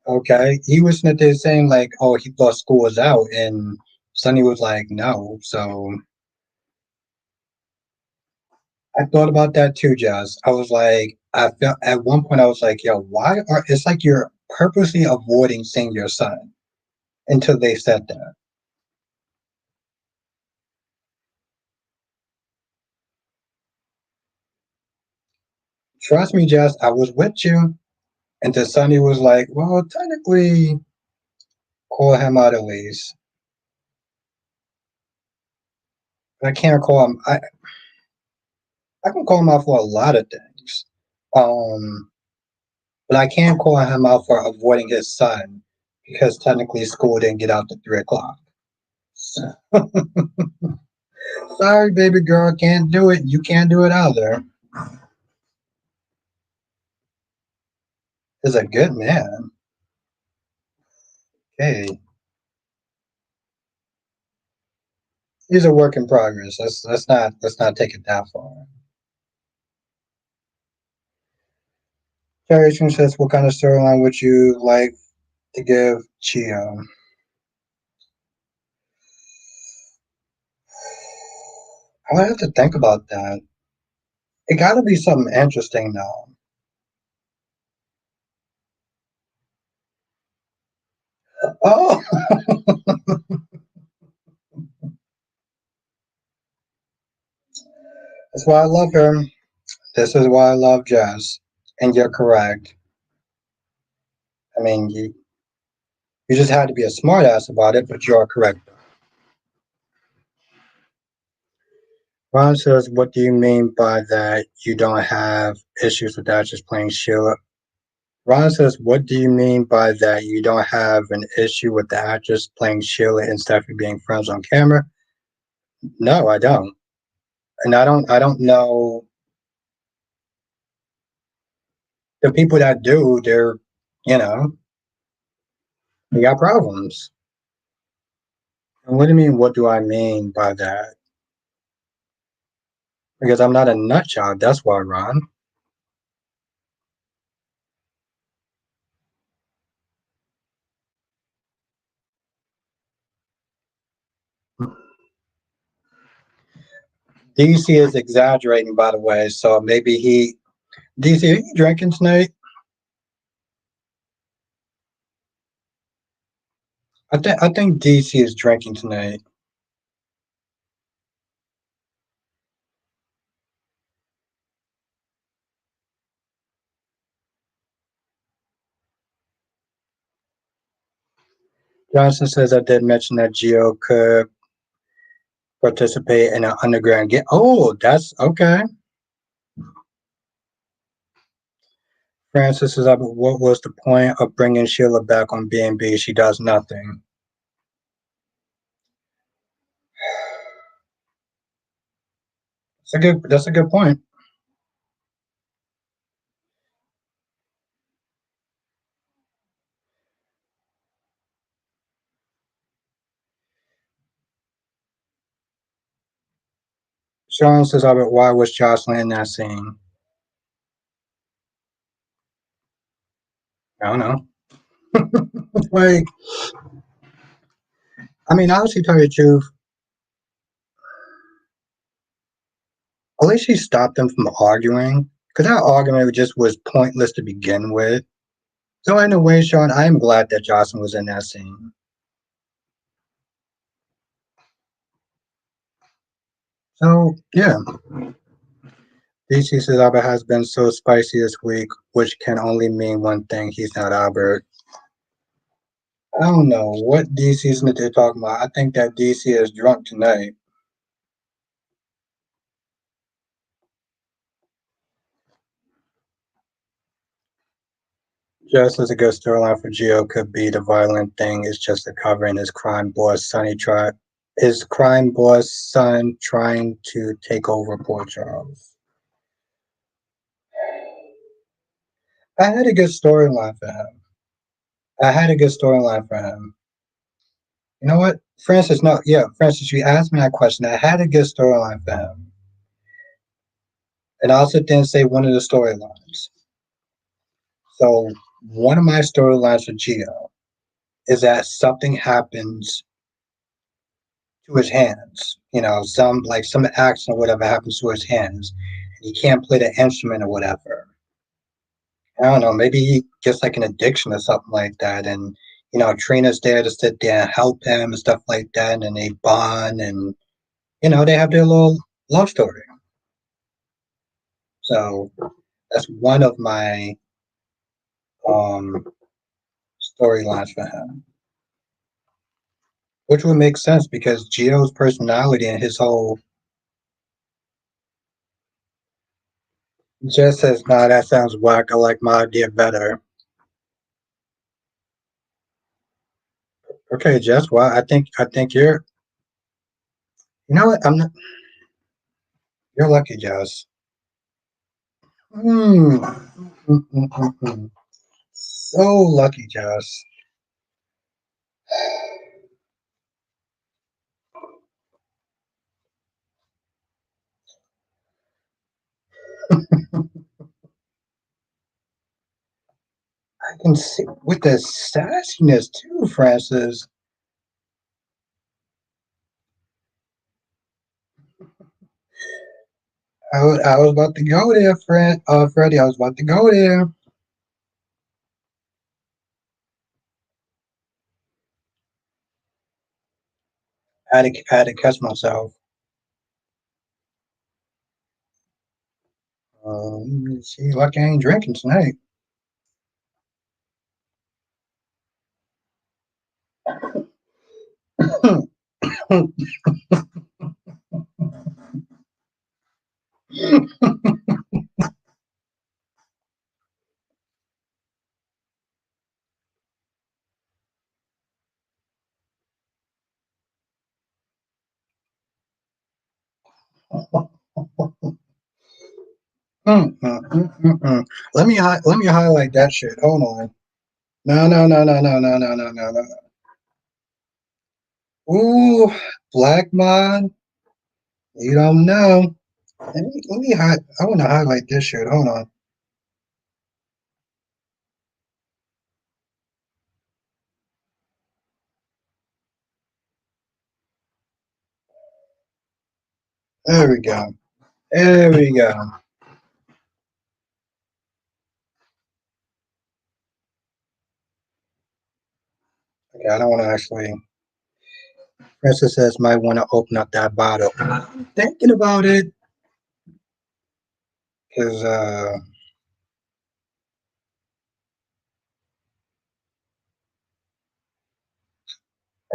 Okay, he was sitting there saying like, "Oh, he thought school was out," and Sonny was like, "No." So I thought about that too, Jazz. I was like, I felt at one point I was like, "Yo, why are?" It's like you're purposely avoiding seeing your son until they said that. Trust me, Jazz. I was with you. And then Sonny was like, "Well, technically, call him out at least." I can't call him. I can call him out for a lot of things. Um, but I can't call him out for avoiding his son because technically school didn't get out to 3 o'clock. So, sorry, baby girl, can't do it. You can't do it either. He's a good man. Hey, he's a work in progress. Let's not take it that far. Variation says, "What kind of storyline would you like to give Chia?" I would have to think about that. It got to be something interesting now. Oh, that's why I love her. This is why I love jazz. And you're correct. I mean, you just had to be a smartass about it, but you are correct. Ron says, "What do you mean by that? You don't have issues with that just playing Sheila?" Ron says, "What do you mean by that? You don't have an issue with the actress playing Sheila and Stephanie being friends on camera?" No, I don't. And I don't know the people that do, you know, they got problems. And what do you mean? What do I mean by that? Because I'm not a nut job. That's why, Ron. DC is exaggerating, by the way. So maybe he. DC, are you drinking tonight? I think DC is drinking tonight. Johnson says I did mention that Geo could participate in an underground game. Oh, that's okay. Francis says, what was the point of bringing Sheila back on B&B? She does nothing. That's a good point. Sean says, why was Jocelyn in that scene? I don't know. Like, I mean, honestly, tell you the truth, at least she stopped them from arguing. Because that argument just was pointless to begin with. So, in a way, Sean, I am glad that Jocelyn was in that scene. So, yeah. DC says Albert has been so spicy this week, which can only mean one thing: he's not Albert. I don't know what DC's they're talking about. I think that DC is drunk tonight. Just as a good storyline for Geo could be the violent thing is just a covering his crime boss son trying to take over Port Charles. I had a good storyline for him. I had a good storyline for him. You know what? Francis, no, yeah, Francis, you asked me that question. I had a good storyline for him. And I'll sit there and say one of the storylines. So one of my storylines for Geo is that something happens to his hands. Some action or whatever happens to his hands. He can't play the instrument or whatever. I don't know. Maybe he gets like an addiction or something like that, and Trina's there to sit there and help him and stuff like that, and they bond, and they have their little love story. So that's one of my um storylines for him, which would make sense because Gio's personality and his whole just says, "Nah, that sounds whack. I like my idea better." Okay, Jess. Well, I think you know what? I'm not. You're lucky, Jess. Mm, So lucky, Jess. I can see with the sassiness too, Francis. I was about to go there, Freddie. I was about to go there. I had to catch myself. See, lucky I ain't drinking tonight. Let me highlight that shit. Hold on. No, no, no, no, no, no, no, no, no, no. Ooh, Black Mod. You don't know. I want to highlight this shit. Hold on. There we go. There we go. Okay, I don't want to actually. Princess says might want to open up that bottle. I'm thinking about it because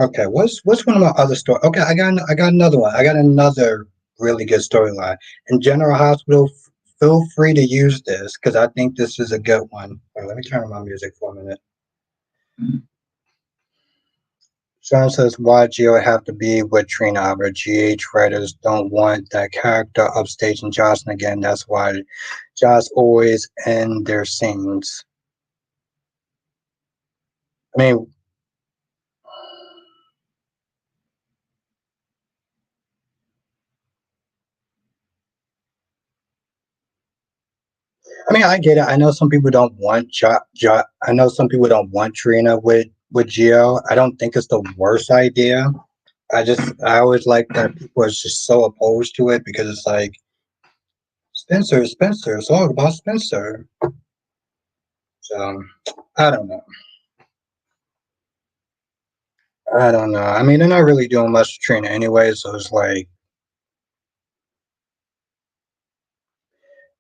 okay, what's one of my other stories? Okay, I got another one. I got another really good storyline. In General Hospital, feel free to use this because I think this is a good one. Let me turn on my music for a minute. Sean says, why Gio have to be with Trina Albert? GH writers don't want that character upstaging Jocelyn again. That's why Josh always end their scenes. I mean, I get it. I know some people don't want I know some people don't want Trina with Gio. I don't think it's the worst idea. I always like that people are just so opposed to it because it's like Spencer is Spencer. It's all about Spencer. So I don't know. I don't know. I mean, they're not really doing much to Trina anyway, so it's like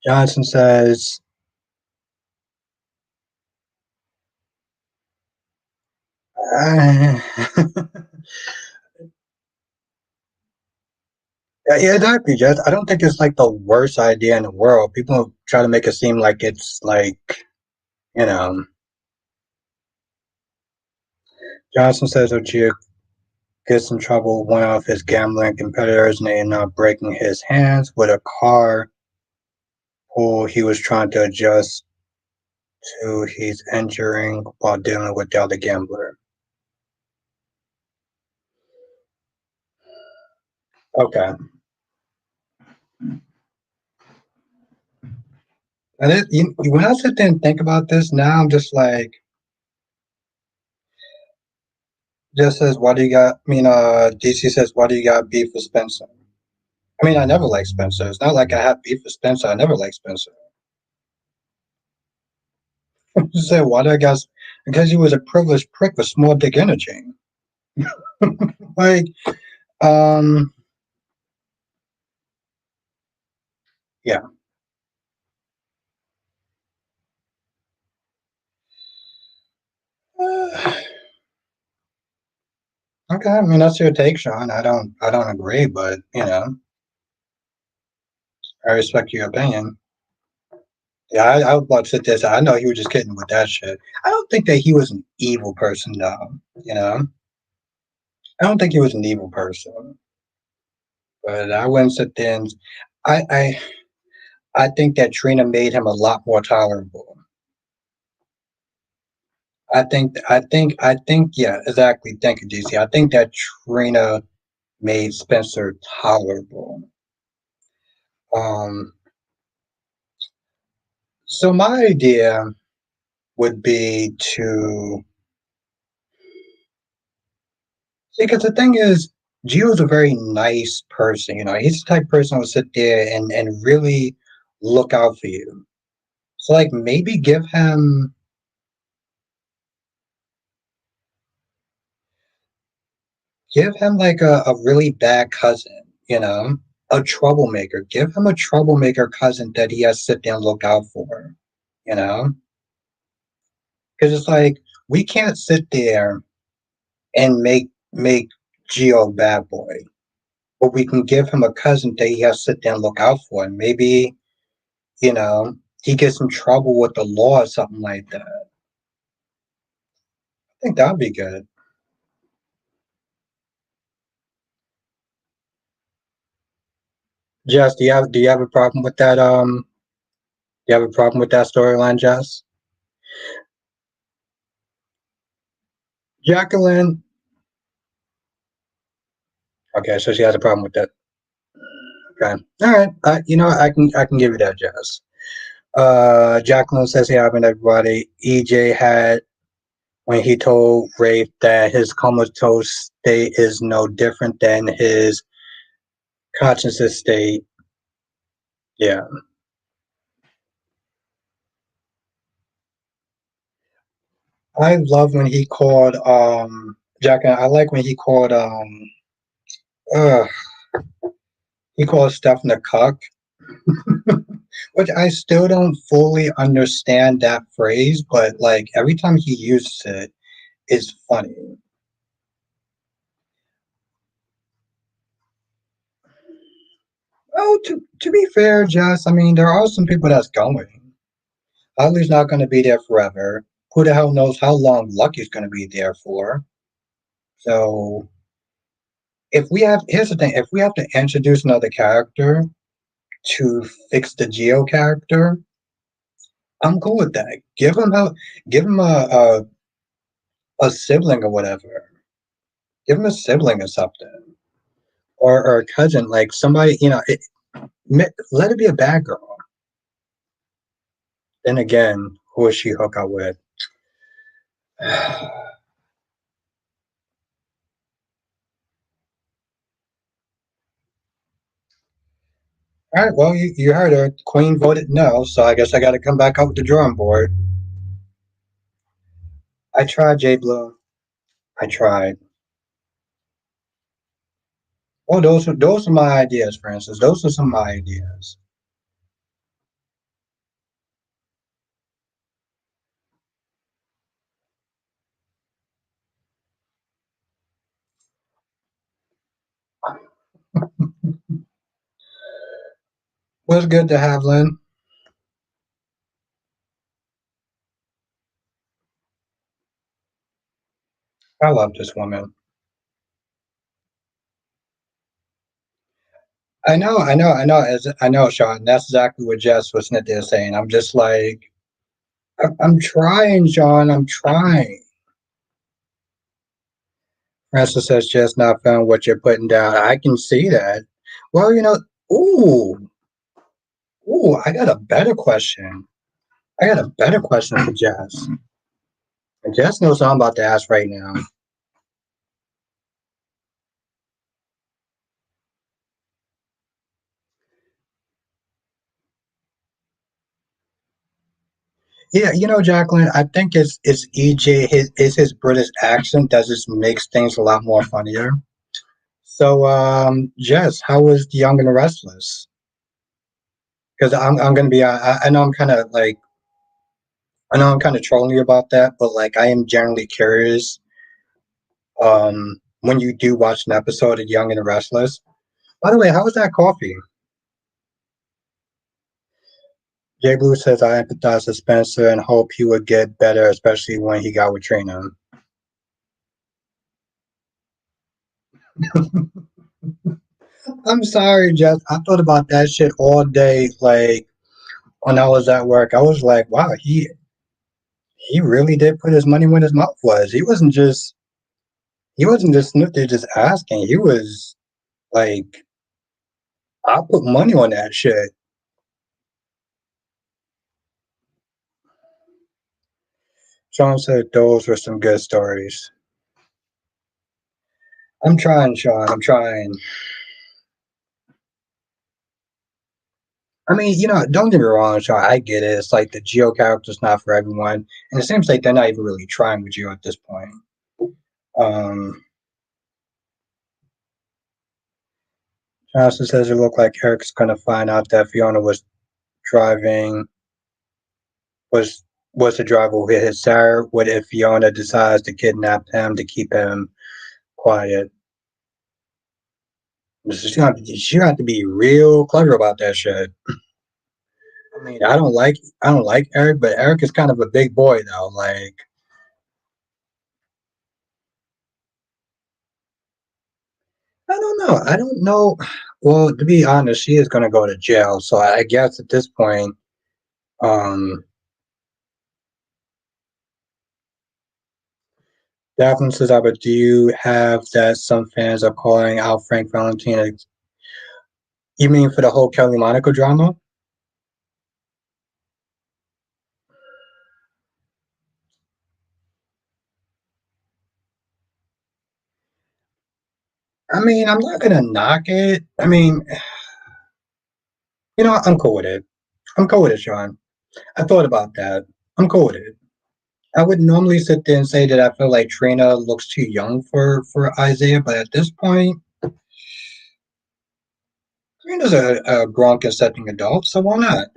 Johnson says, yeah, exactly, Jess. I don't think it's like the worst idea in the world. People try to make it seem like it's like, you know, Johnson says Ochia gets in trouble with one of his gambling competitors and they end up breaking his hands with a car pull he was trying to adjust to. He's injuring while dealing with the other gambler. Okay. And when I sit there and think about this now, I'm just like, just says, why do you got, DC says, why do you got beef with Spencer? I never liked Spencer. It's not like I have beef with Spencer. I never liked Spencer. You say, why do I got, because he was a privileged prick with small dick energy. Like, um, yeah. Okay, that's your take, Sean. I don't agree, but I respect your opinion. Yeah, I was about to sit there. So I know he was just kidding with that shit. I don't think that he was an evil person, though. You know, I don't think he was an evil person. But I wouldn't sit there and I I I think that Trina made him a lot more tolerable. Yeah, exactly. Thank you, DC. I think that Trina made Spencer tolerable. Um, so my idea would be to see, because the thing is, Gio's a very nice person. He's the type of person who will sit there and really look out for you. So, like, maybe give him like a really bad cousin, a troublemaker. Give him a troublemaker cousin that he has to sit there and look out for, you know? Because it's like we can't sit there and make Geo a bad boy, but we can give him a cousin that he has to sit there and look out for. And maybe, you know, he gets in trouble with the law or something like that. I think that'd be good. Jess, do you have a problem with that? Do you have a problem with that storyline, Jess? Jacqueline, Okay, so she has a problem with that. Okay, all right. You know, I can give you that, Jess. Jacqueline says, "Hey, happened everybody." EJ had when he told Rafe that his comatose state is no different than his consciousness state. Yeah, I love when he called Jacqueline. I like when uh he called Stefan a cuck, which I still don't fully understand that phrase, but like every time he uses it, it's funny. Oh, to be fair, Jess, I mean there are some people that's going. Ollie's not going to be there forever. Who the hell knows how long Lucky's going to be there for? So here's the thing: if we have to introduce another character to fix the Geo character, I'm cool with that. Give him a sibling or whatever. Give him a sibling or something, or a cousin, like somebody. Let it be a bad girl. Then again, who is she hook up with? All right, well, you heard her. Queen voted no, so I guess I got to come back up with the drawing board. I tried, J Blue. I tried. Oh, those are my ideas, Francis. Those are some of my ideas. Was good to have, Lynn. I love this woman. I know, Sean. That's exactly what Jess was sitting there saying. I'm just like, I'm trying, Sean. I'm trying. Francis says, just not found what you're putting down. I can see that. Well, ooh, I got a better question. I got a better question for Jess. And Jess knows what I'm about to ask right now. Yeah, Jacqueline, I think it's EJ his British accent that just makes things a lot more funnier. So, Jess, how was The Young and the Restless? Because I'm gonna be I know I'm kind of like I know I'm kind of trolling you about that, but like I am generally curious. When you do watch an episode of Young and the Restless. By the way, how was that coffee? Jay Blue says I empathize with Spencer and hope he would get better, especially when he got with Trina. I'm sorry, Jess. I thought about that shit all day. Like when I was at work, I was like, wow, he really did put his money where his mouth was. He wasn't just snooty just asking. He was like, I put money on that shit. Sean said those were some good stories. I'm trying, Sean. I'm trying. I mean, don't get me wrong, Sean. I get it. It's like the Geo character's not for everyone, and it seems like they're not even really trying with Geo at this point. Um, Johnson says it looked like Eric's gonna find out that Fiona driving was was the driver who hit his Sarah. What if Fiona decides to kidnap him to keep him quiet? She got to be real clever about that shit. I mean, I don't like Eric, but Eric is kind of a big boy though. Like, I don't know. I don't know. Well, to be honest, she is gonna go to jail. So I guess at this point, um, Daphne says, but do you have that some fans are calling out Frank Valentine? You mean for the whole Kelly Monaco drama? I mean, I'm not gonna knock it. I mean, I'm cool with it. I'm cool with it, Sean. I thought about that. I'm cool with it. I would normally sit there and say that I feel like Trina looks too young for Isaiah, but at this point, Trina's a grown consenting adult, so why not?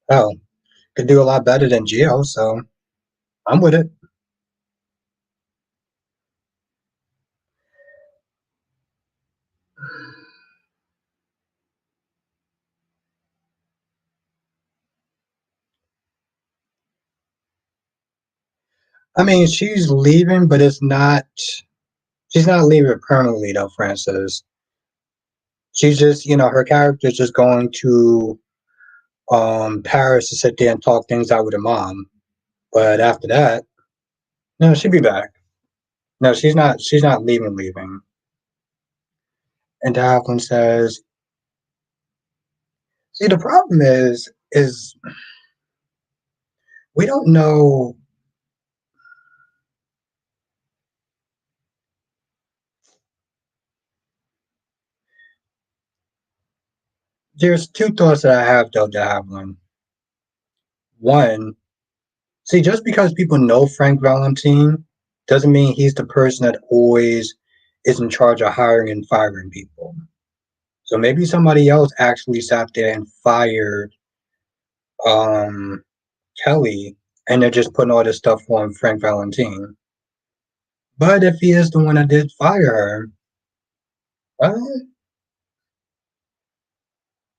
Oh, could do a lot better than Gio, so I'm with it. I mean, she's leaving, but it's not. She's not leaving permanently, though. Frances. She's just, her character's just going to Paris to sit there and talk things out with her mom. But after that, no, she'll be back. No, she's not. She's not leaving. Leaving. And Davlin says, "See, the problem is we don't know. There's two thoughts that I have, though, Davlin. One, see, just because people know Frank Valentine doesn't mean he's the person that always is in charge of hiring and firing people. So maybe somebody else actually sat there and fired um, Kelly, and they're just putting all this stuff on Frank Valentine. But if he is the one that did fire her, well,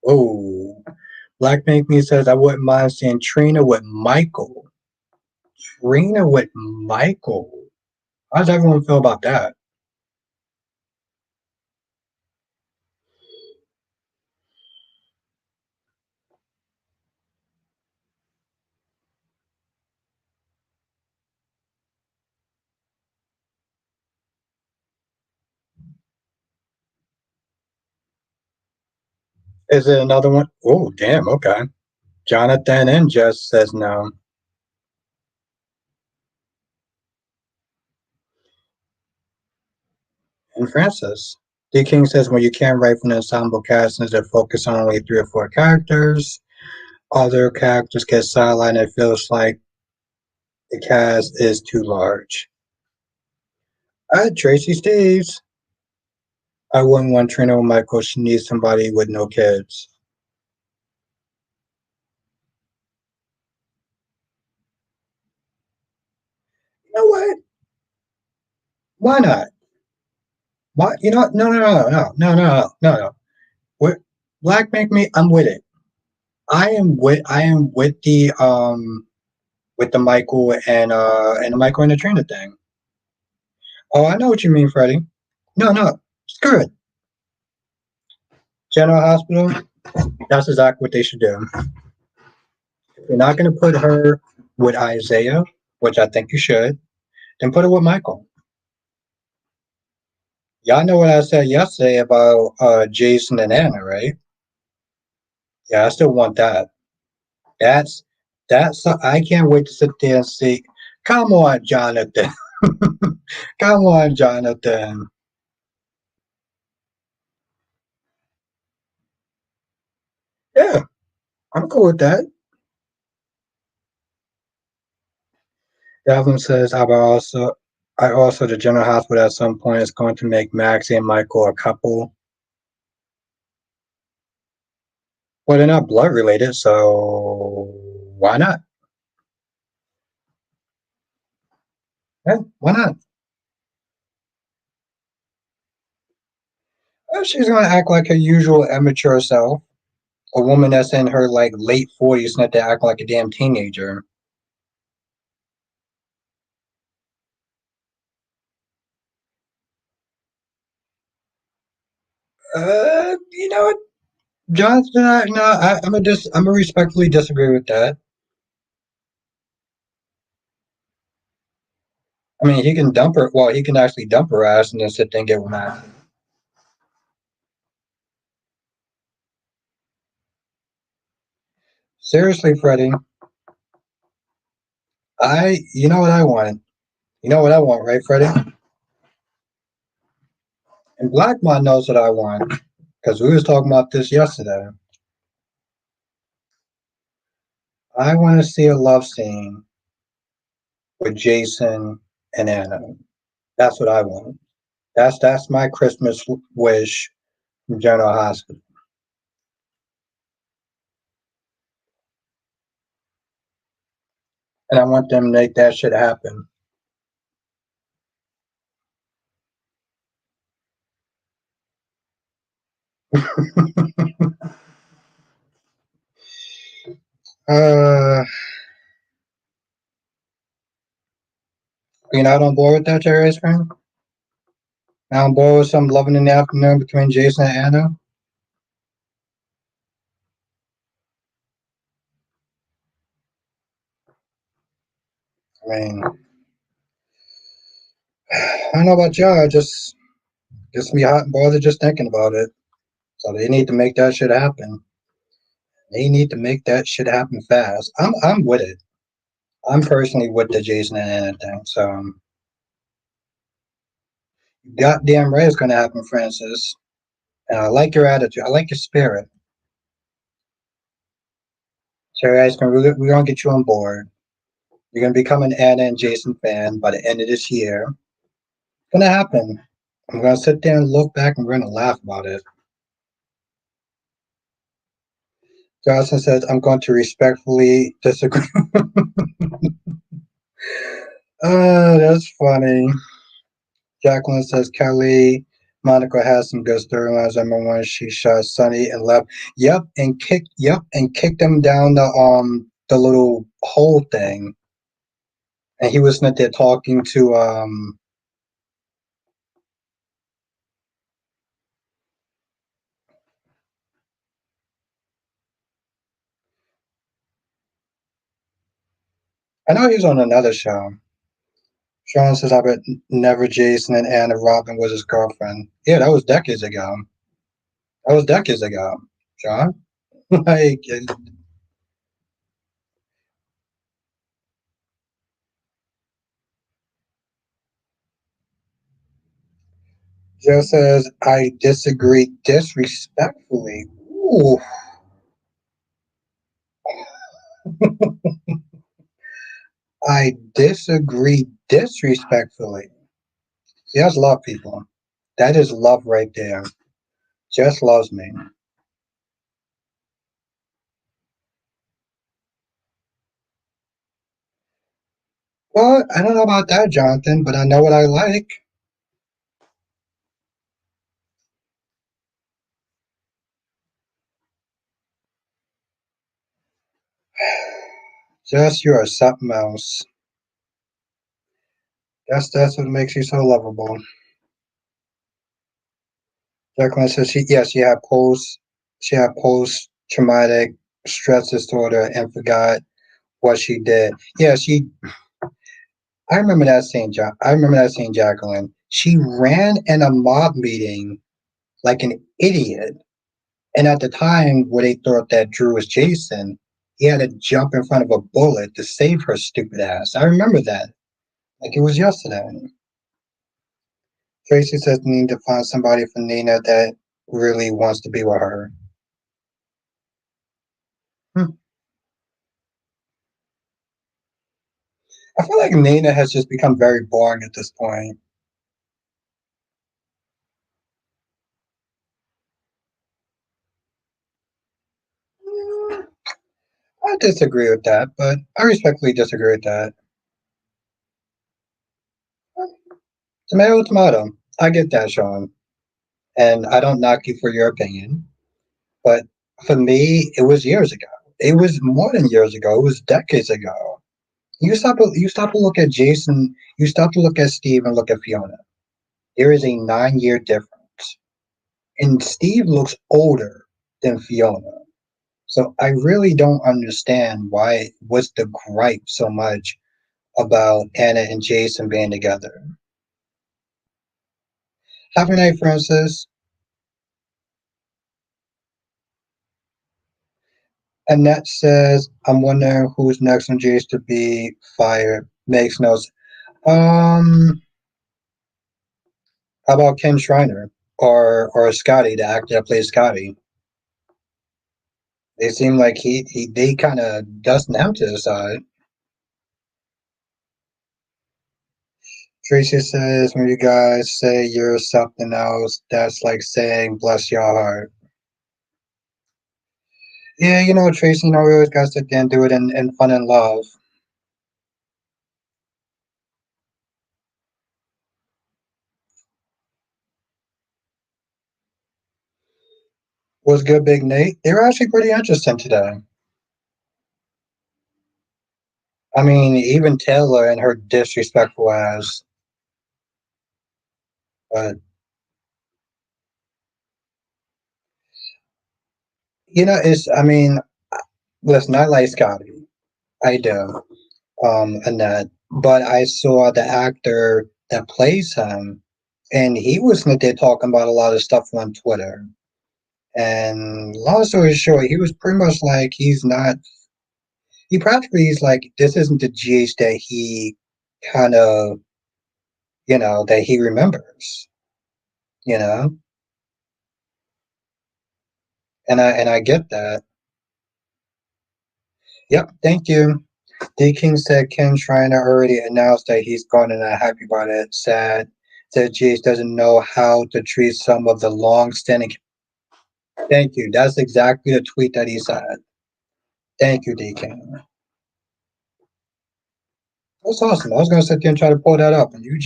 oh, Black Make Me says I wouldn't mind seeing Trina with Michael. Trina with Michael. How does everyone feel about that? Is it another one? Oh, damn. Okay. Jonathan and Jess says no. And Francis. D. King says when you can't write from an ensemble cast since they're focused on only three or four characters, other characters get sidelined. It feels like the cast is too large. Tracy Steves. I wouldn't want Trina or Michael. She needs somebody with no kids. You know what? Why not? Why? You know what? No, no, no, no, no, no, no, no. What? Black make me. I'm with it. I am with the Michael and the Michael and the Trina thing. Oh, I know what you mean, Freddie. No, no, screw it. General Hospital. That's exactly what they should do. If you're not going to put her with Isaiah, which I think you should, then put her with Michael. Y'all know what I said yesterday about Jason and Anna, right? Yeah, I still want that. That's that's. I can't wait to sit there and see. Come on, Jonathan. Come on, Jonathan. Yeah, I'm cool with that. Devlin says, I also, the General Hospital at some point is going to make Maxie and Michael a couple. Well, they're not blood related, so why not? Yeah, why not? She's going to act like her usual immature self. A woman that's in her like late 40s not to act like a damn teenager. You know what, Jonathan? I'm a respectfully disagree with that. I mean, he can dump her. Well, he can actually dump her ass and then sit there and get mad. Seriously, Freddie, you know what I want? You know what I want, right, Freddie? And Blackmon knows what I want because we was talking about this yesterday. I want to see a love scene with Jason and Anna. That's what I want. That's my Christmas wish from General Hospital, and I want them to make that shit happen. uh, you're not on board with that, Jerry Ice Cream? Not on board with some loving in the afternoon between Jason and Anna? I mean, I don't know about y'all. It just gets me hot and bothered just thinking about it. So they need to make that shit happen. They need to make that shit happen fast. I'm with it. I'm personally with the Jason and Anna thing. So goddamn right it's gonna happen, Francis. And I like your attitude. I like your spirit. Cherry Ice Cream, we're gonna get you on board. You're gonna become an Anna and Jason fan by the end of this year. It's gonna happen. I'm gonna sit there and look back and we're gonna laugh about it. Johnson says, I'm going to respectfully disagree. That's funny. Jacqueline says Kelly Monica has some good storylines. I remember when she shot Sonny and left. Yep, and kicked him down the little hole thing. And he was sitting there talking to I know he was on another show. Sean says I bet never Jason and Anna Robin was his girlfriend. Yeah, that was decades ago. That was decades ago, Sean. like Joe says I disagree disrespectfully. Ooh, I disagree disrespectfully. See, that's love, people. That is love right there. Just loves me. Well, I don't know about that, Jonathan, but I know what I like. Just you are something else. That's what makes you so lovable. Jacqueline says she had post traumatic stress disorder and forgot what she did. Yeah, I remember that scene, I remember that scene, Jacqueline. She ran in a mob meeting like an idiot. And at the time where they thought that Drew was Jason, he had to jump in front of a bullet to save her stupid ass. I remember that. Like it was yesterday. Tracy says we need to find somebody for Nina that really wants to be with her. Hmm. I feel like Nina has just become very boring at this point. Mm, I disagree with that, but I respectfully disagree with that. Tomato, tomato. I get that, Sean. And I don't knock you for your opinion. But for me, it was years ago. It was more than years ago. It was decades ago. You stop to look at Jason. You stop to look at Steve and look at Fiona. There is a 9 year difference, and Steve looks older than Fiona. So I really don't understand why what's the gripe so much about Anna and Jason being together. Have a night, Francis. Annette says, I'm wondering who's next on Jace to be fired. Makes no sense. How about Ken Schreiner or Scotty, the actor that plays Scotty? They seem like they kind of dusting him to the side. Tracy says, when you guys say you're something else, that's like saying bless your heart. Yeah, Tracy, we always got to sit there and do it in fun and love. Was good, Big Nate? They were actually pretty interesting today. I mean, even Taylor and her disrespectful ass. But, I mean, listen, I like Scotty. I do. Annette. But I saw the actor that plays him, and he was there talking about a lot of stuff on Twitter. And long story short, he was pretty much like he's not. He practically is like this isn't the GH that he kind of that he remembers. You know, and I get that. Yep, thank you. D King said Ken Schreiner already announced that he's gone and not happy about it. Sad. Said GH doesn't know how to treat some of the long-standing. Thank you. That's exactly the tweet that he said. Thank you, D King. That's awesome. I was gonna sit there and try to pull that up, and you're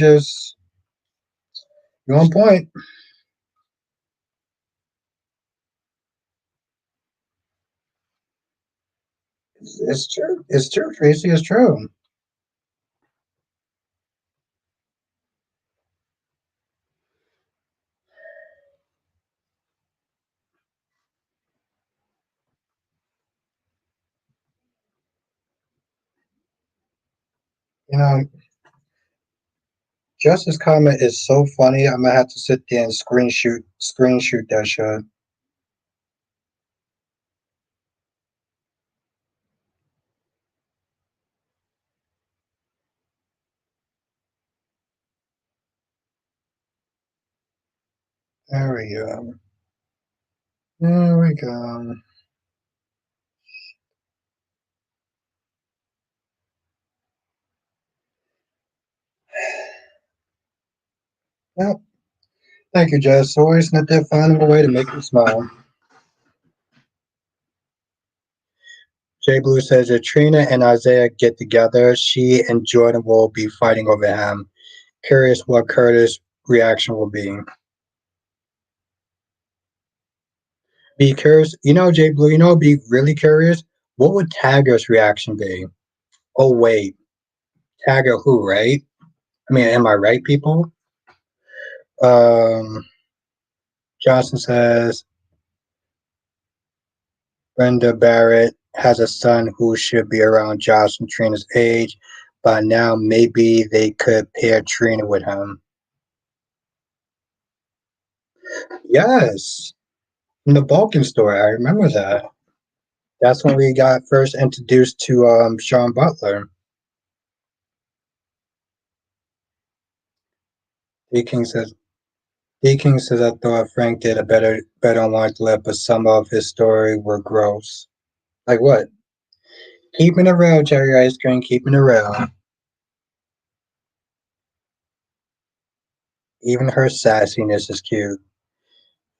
on point. It's true. It's true, Tracy. It's true. You know, Justice comment is so funny. I'm gonna have to sit there and screenshot that shit. There we go. There we go. Yep. Thank you, Jess. Always not there finding a way to make you smile. Jay Blue says if Trina and Isaiah get together, she and Jordan will be fighting over him. Curious what Curtis' reaction will be. Be curious. Jay Blue, be really curious. What would Tagger's reaction be? Oh, wait. Tagger who, right? I mean, am I right, people? Um, Johnson says Brenda Barrett has a son who should be around Josh and Trina's age, but now maybe they could pair Trina with him. Yes, in the Balkan story, I remember that. That's when we got first introduced to Sean Butler. D King says D King says I thought Frank did a better on Watch Lip, but some of his story were gross. Like what? Keeping it real, Cherry Ice Cream, keeping it real. Even her sassiness is cute.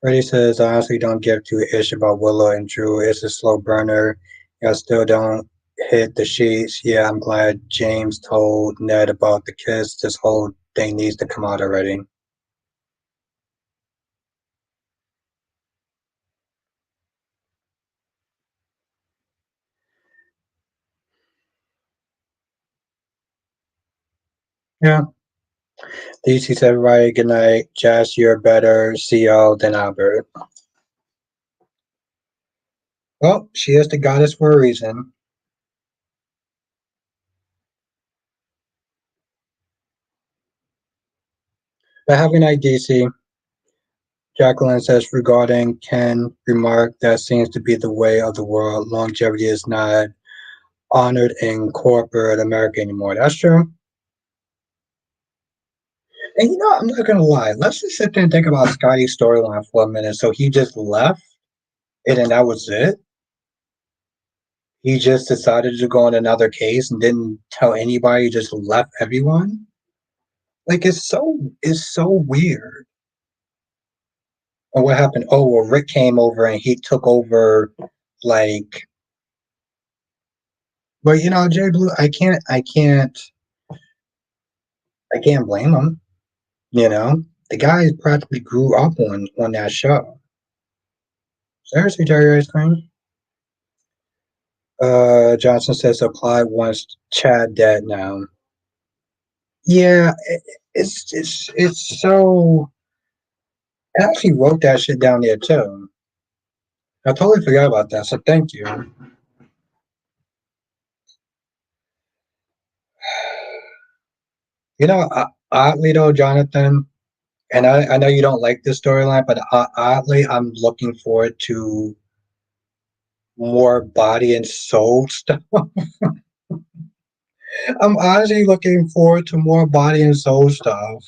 Freddie says, I honestly don't give two ish about Willow and Drew. It's a slow burner. Y'all still don't hit the sheets. Yeah, I'm glad James told Ned about the kiss. This whole thing needs to come out already. Yeah. DC said, everybody, good night. Jess, you're a better CO than Albert. Well, she is the goddess for a reason. But having IDC, Jacqueline says regarding Ken remark that seems to be the way of the world. Longevity is not honored in corporate America anymore. That's true. And I'm not gonna lie. Let's just sit there and think about Scotty's storyline for a minute. So he just left, and then that was it. He just decided to go on another case and didn't tell anybody. Just left everyone. Like it's so weird. And what happened? Oh well, Rick came over and he took over. Like, but Jay Blue, I can't blame him. The guy practically grew up on that show. Seriously, Jerry Ice Cream. Johnson says so Clyde wants Chad dead now. Yeah, it's so. I actually wrote that shit down there too. I totally forgot about that. So thank you. Oddly though, Jonathan, and I know you don't like this storyline, but oddly, I'm looking forward to more body and soul stuff. I'm honestly looking forward to more body and soul stuff.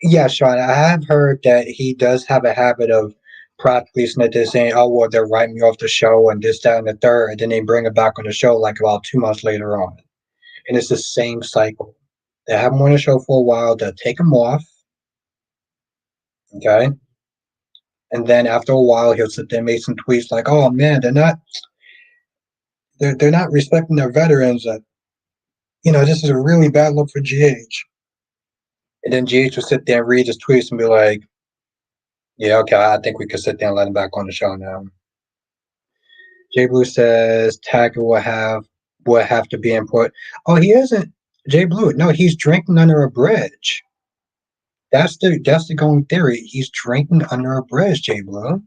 Yeah, Sean, I have heard that he does have a habit of practically snitching, saying, "Oh, well, they're writing me off the show and this, that, and the third," and then they bring it back on the show like about 2 months later on, and it's the same cycle. They have him on the show for a while, they'll take him off, okay, and then after a while, he'll sit there and make some tweets like, "Oh man, they're not respecting their veterans. This is a really bad look for GH." And then GH will sit there and read his tweets and be like, "Yeah, okay, I think we could sit there and let him back on the show now." Jay Blue says Taggart will have to be important. Oh, he isn't. Jay Blue. No, he's drinking under a bridge. That's the going theory. He's drinking under a bridge, Jay Blue.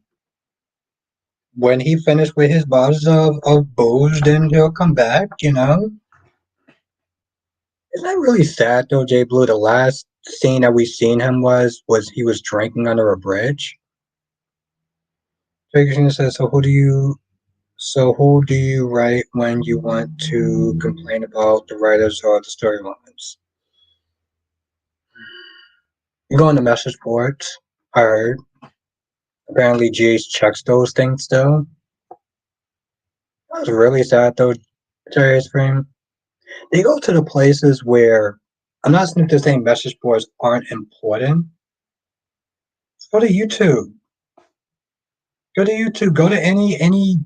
When he finished with his bottles of booze, then he'll come back. Isn't that really sad though, Jay Blue? The last scene that we seen him was he was drinking under a bridge. Jay Green says, So who do you write when you want to complain about the writers or the storylines? You go on the message boards. I heard. Apparently GH checks those things though. That was really sad though, Jerry Scream. They go to the places where I'm not saying message boards aren't important. Go to YouTube. Go to YouTube. Go to any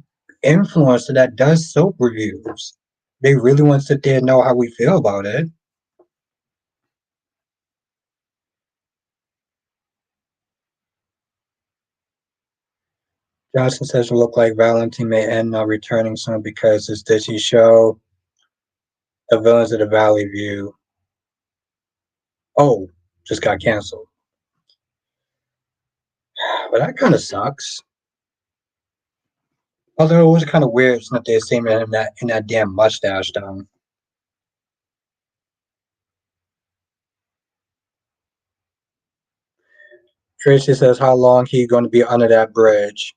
influencer that does soap reviews. They really want to sit there and know how we feel about it. Johnson says it look like Valentine may end up returning soon because his Disney show, The Villains of the Valley View, oh, just got canceled. But that kind of sucks. Although it was kind of weird that they seen him in that damn mustache though. Tracy says how long he going to be under that bridge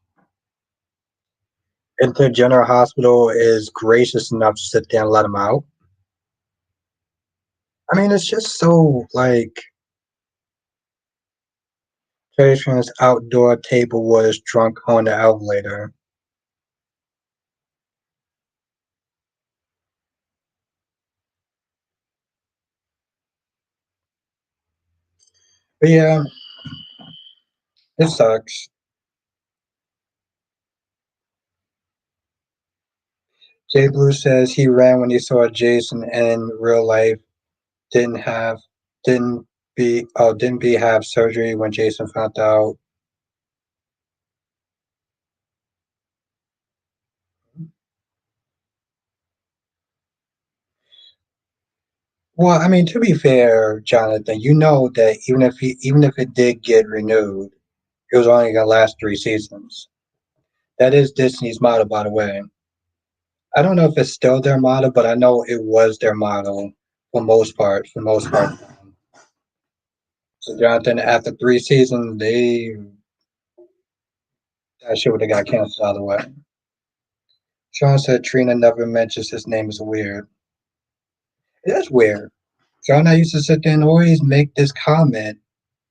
until General Hospital is gracious enough to sit there and let him out. I mean, it's just so like Tracy's outdoor table was drunk on the elevator. But yeah, it sucks. Jay Blue says he ran when he saw Jason in real life. Didn't have didn't be have surgery when Jason found out. Well, I mean, to be fair, Jonathan, you know that even if it did get renewed, it was only gonna last 3 seasons. That is Disney's model, by the way. I don't know if it's still their motto, but I know it was their motto for most part. For most part. So Jonathan, after 3 seasons, that shit would have got canceled out of the way. Sean said Trina never mentions his name is weird. It is weird. Sean, I used to sit there and always make this comment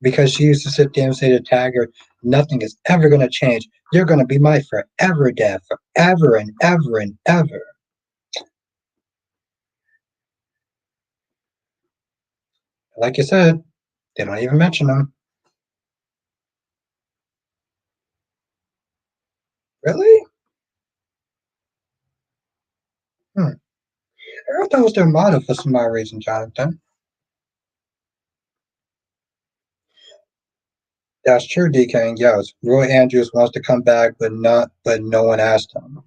because she used to sit there and say to Tagger, nothing is ever going to change. You're going to be my forever dad, forever and ever and ever. Like you said, they don't even mention him. Really? Hmm. I thought that was their motto for some odd reason, Jonathan. That's true, DK. Yes, Roy Andrews wants to come back, but no one asked him.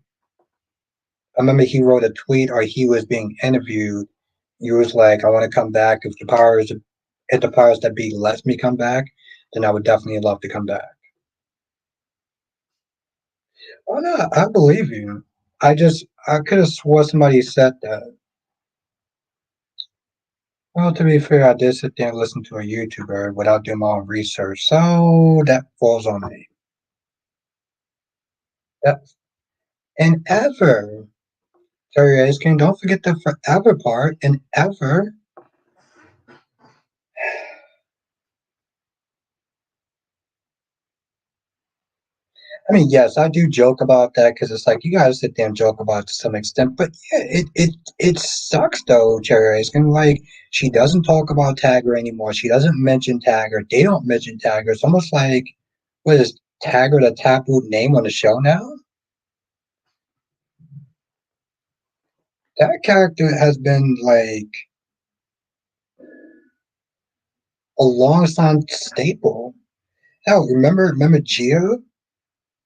I remember he wrote a tweet or he was being interviewed. He was like, I want to come back if the powers that be lets me come back, then I would definitely love to come back. Oh no, I believe you. I could have swore somebody said that. Well, to be fair, I did sit there and listen to a YouTuber without doing my own research, so that falls on me. That, and ever, Terry Ace King, don't forget the forever part. And ever, I mean, yes, I do joke about that because it's like you gotta sit there and joke about it to some extent. But yeah, it sucks though, Cherry Ice Cream. Like she doesn't talk about Tagger anymore. She doesn't mention Tagger. They don't mention Tagger. It's almost like what is Tagger the taboo name on the show now? That character has been like a long time staple. Hell, remember Gia?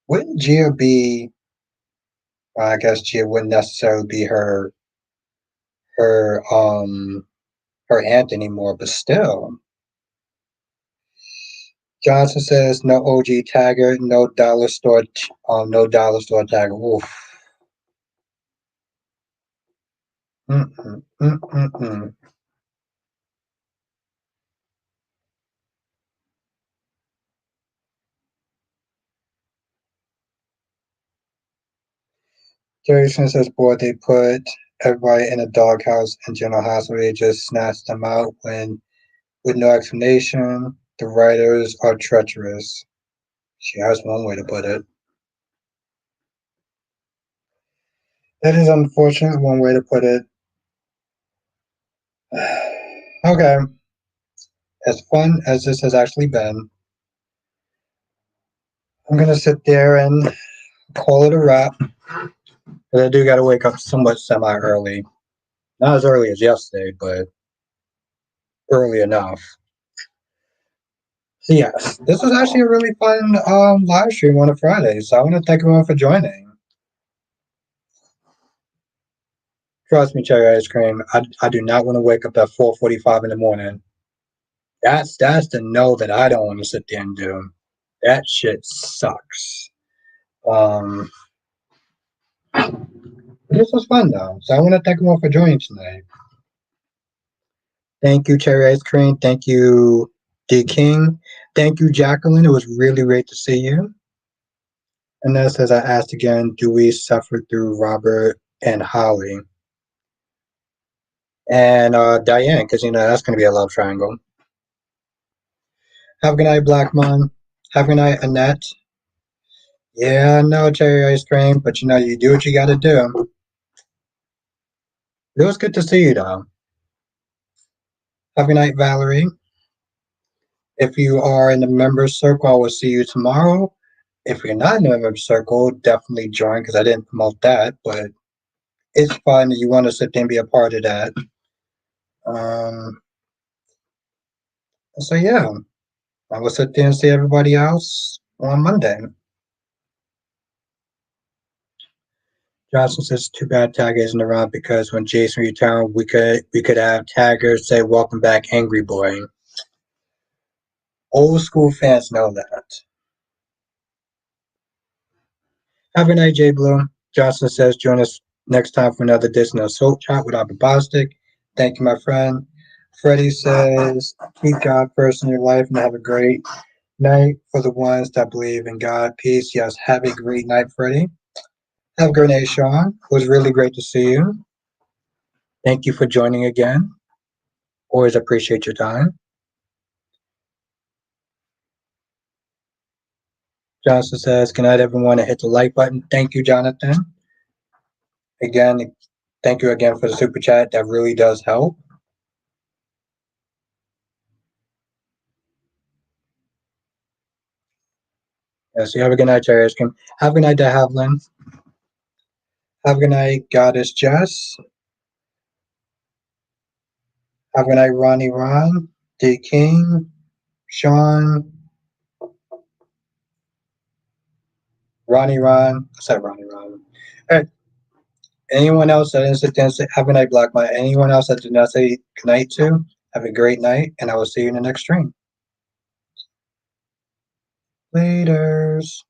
Wouldn't Gia be? Well, I guess Gia wouldn't necessarily be her her aunt anymore, but still. Johnson says no OG tagger, no dollar store tagger. Oof. Mm-mm, mm-mm. Jason says, boy, they put everybody in a doghouse in General Hospital. They just snatched them out when with no explanation. The writers are treacherous. She has one way to put it. That is unfortunate, one way to put it. Okay, as fun as this has actually been, I'm gonna sit there and call it a wrap. But I do gotta wake up somewhat semi early. Not as early as yesterday, but early enough. So yes, this was actually a really fun live stream on a Friday. So I want to thank everyone for joining. Trust me, cherry ice cream. I do not want to wake up at 4:45 in the morning. That's the no that I don't want to sit there and do. That shit sucks. Um, this was fun though. So I want to thank everyone for joining tonight. Thank you, cherry ice cream. Thank you, D King. Thank you, Jacqueline. It was really great to see you. And then says, I asked again, do we suffer through Robert and Holly? And Diane, because, that's going to be a love triangle. Have a good night, Black Mon. Have a good night, Annette. Yeah, no cherry ice cream, but, you do what you got to do. It was good to see you, though. Have a good night, Valerie. If you are in the members circle, I will see you tomorrow. If you're not in the members circle, definitely join because I didn't promote that, but it's fun. You want to sit there and be a part of that. Um, so, yeah. I will sit there and see everybody else on Monday. Johnson says, "Too bad Tagger isn't around because when Jason returned, we could have Tagger say, 'Welcome back, Angry Boy.'" Old school fans know that. Have a night, J Blue. Johnson says, "Join us next time for another edition of Soul Chat with Bostic. Thank you, my friend. Freddie says, keep God first in your life and have a great night for the ones that believe in God. Peace. Yes, have a great night, Freddie. Have a great night, Sean. It was really great to see you. Thank you for joining again. Always appreciate your time. Jonathan says, good night, everyone, and hit the like button. Thank you, Jonathan. Again, thank you again for the super chat. That really does help. Yes, you have a good night, Jerry Erskine. Have a good night, De Havlin. Have a good night, Goddess Jess. Have a good night, Ronnie Ron, D King, Sean, Ronnie Ron. I said Ronnie Ron. All right. Anyone else that didn't say have a night, Black Mite? Anyone else that did not say good night to? Have a great night, and I will see you in the next stream. Laters.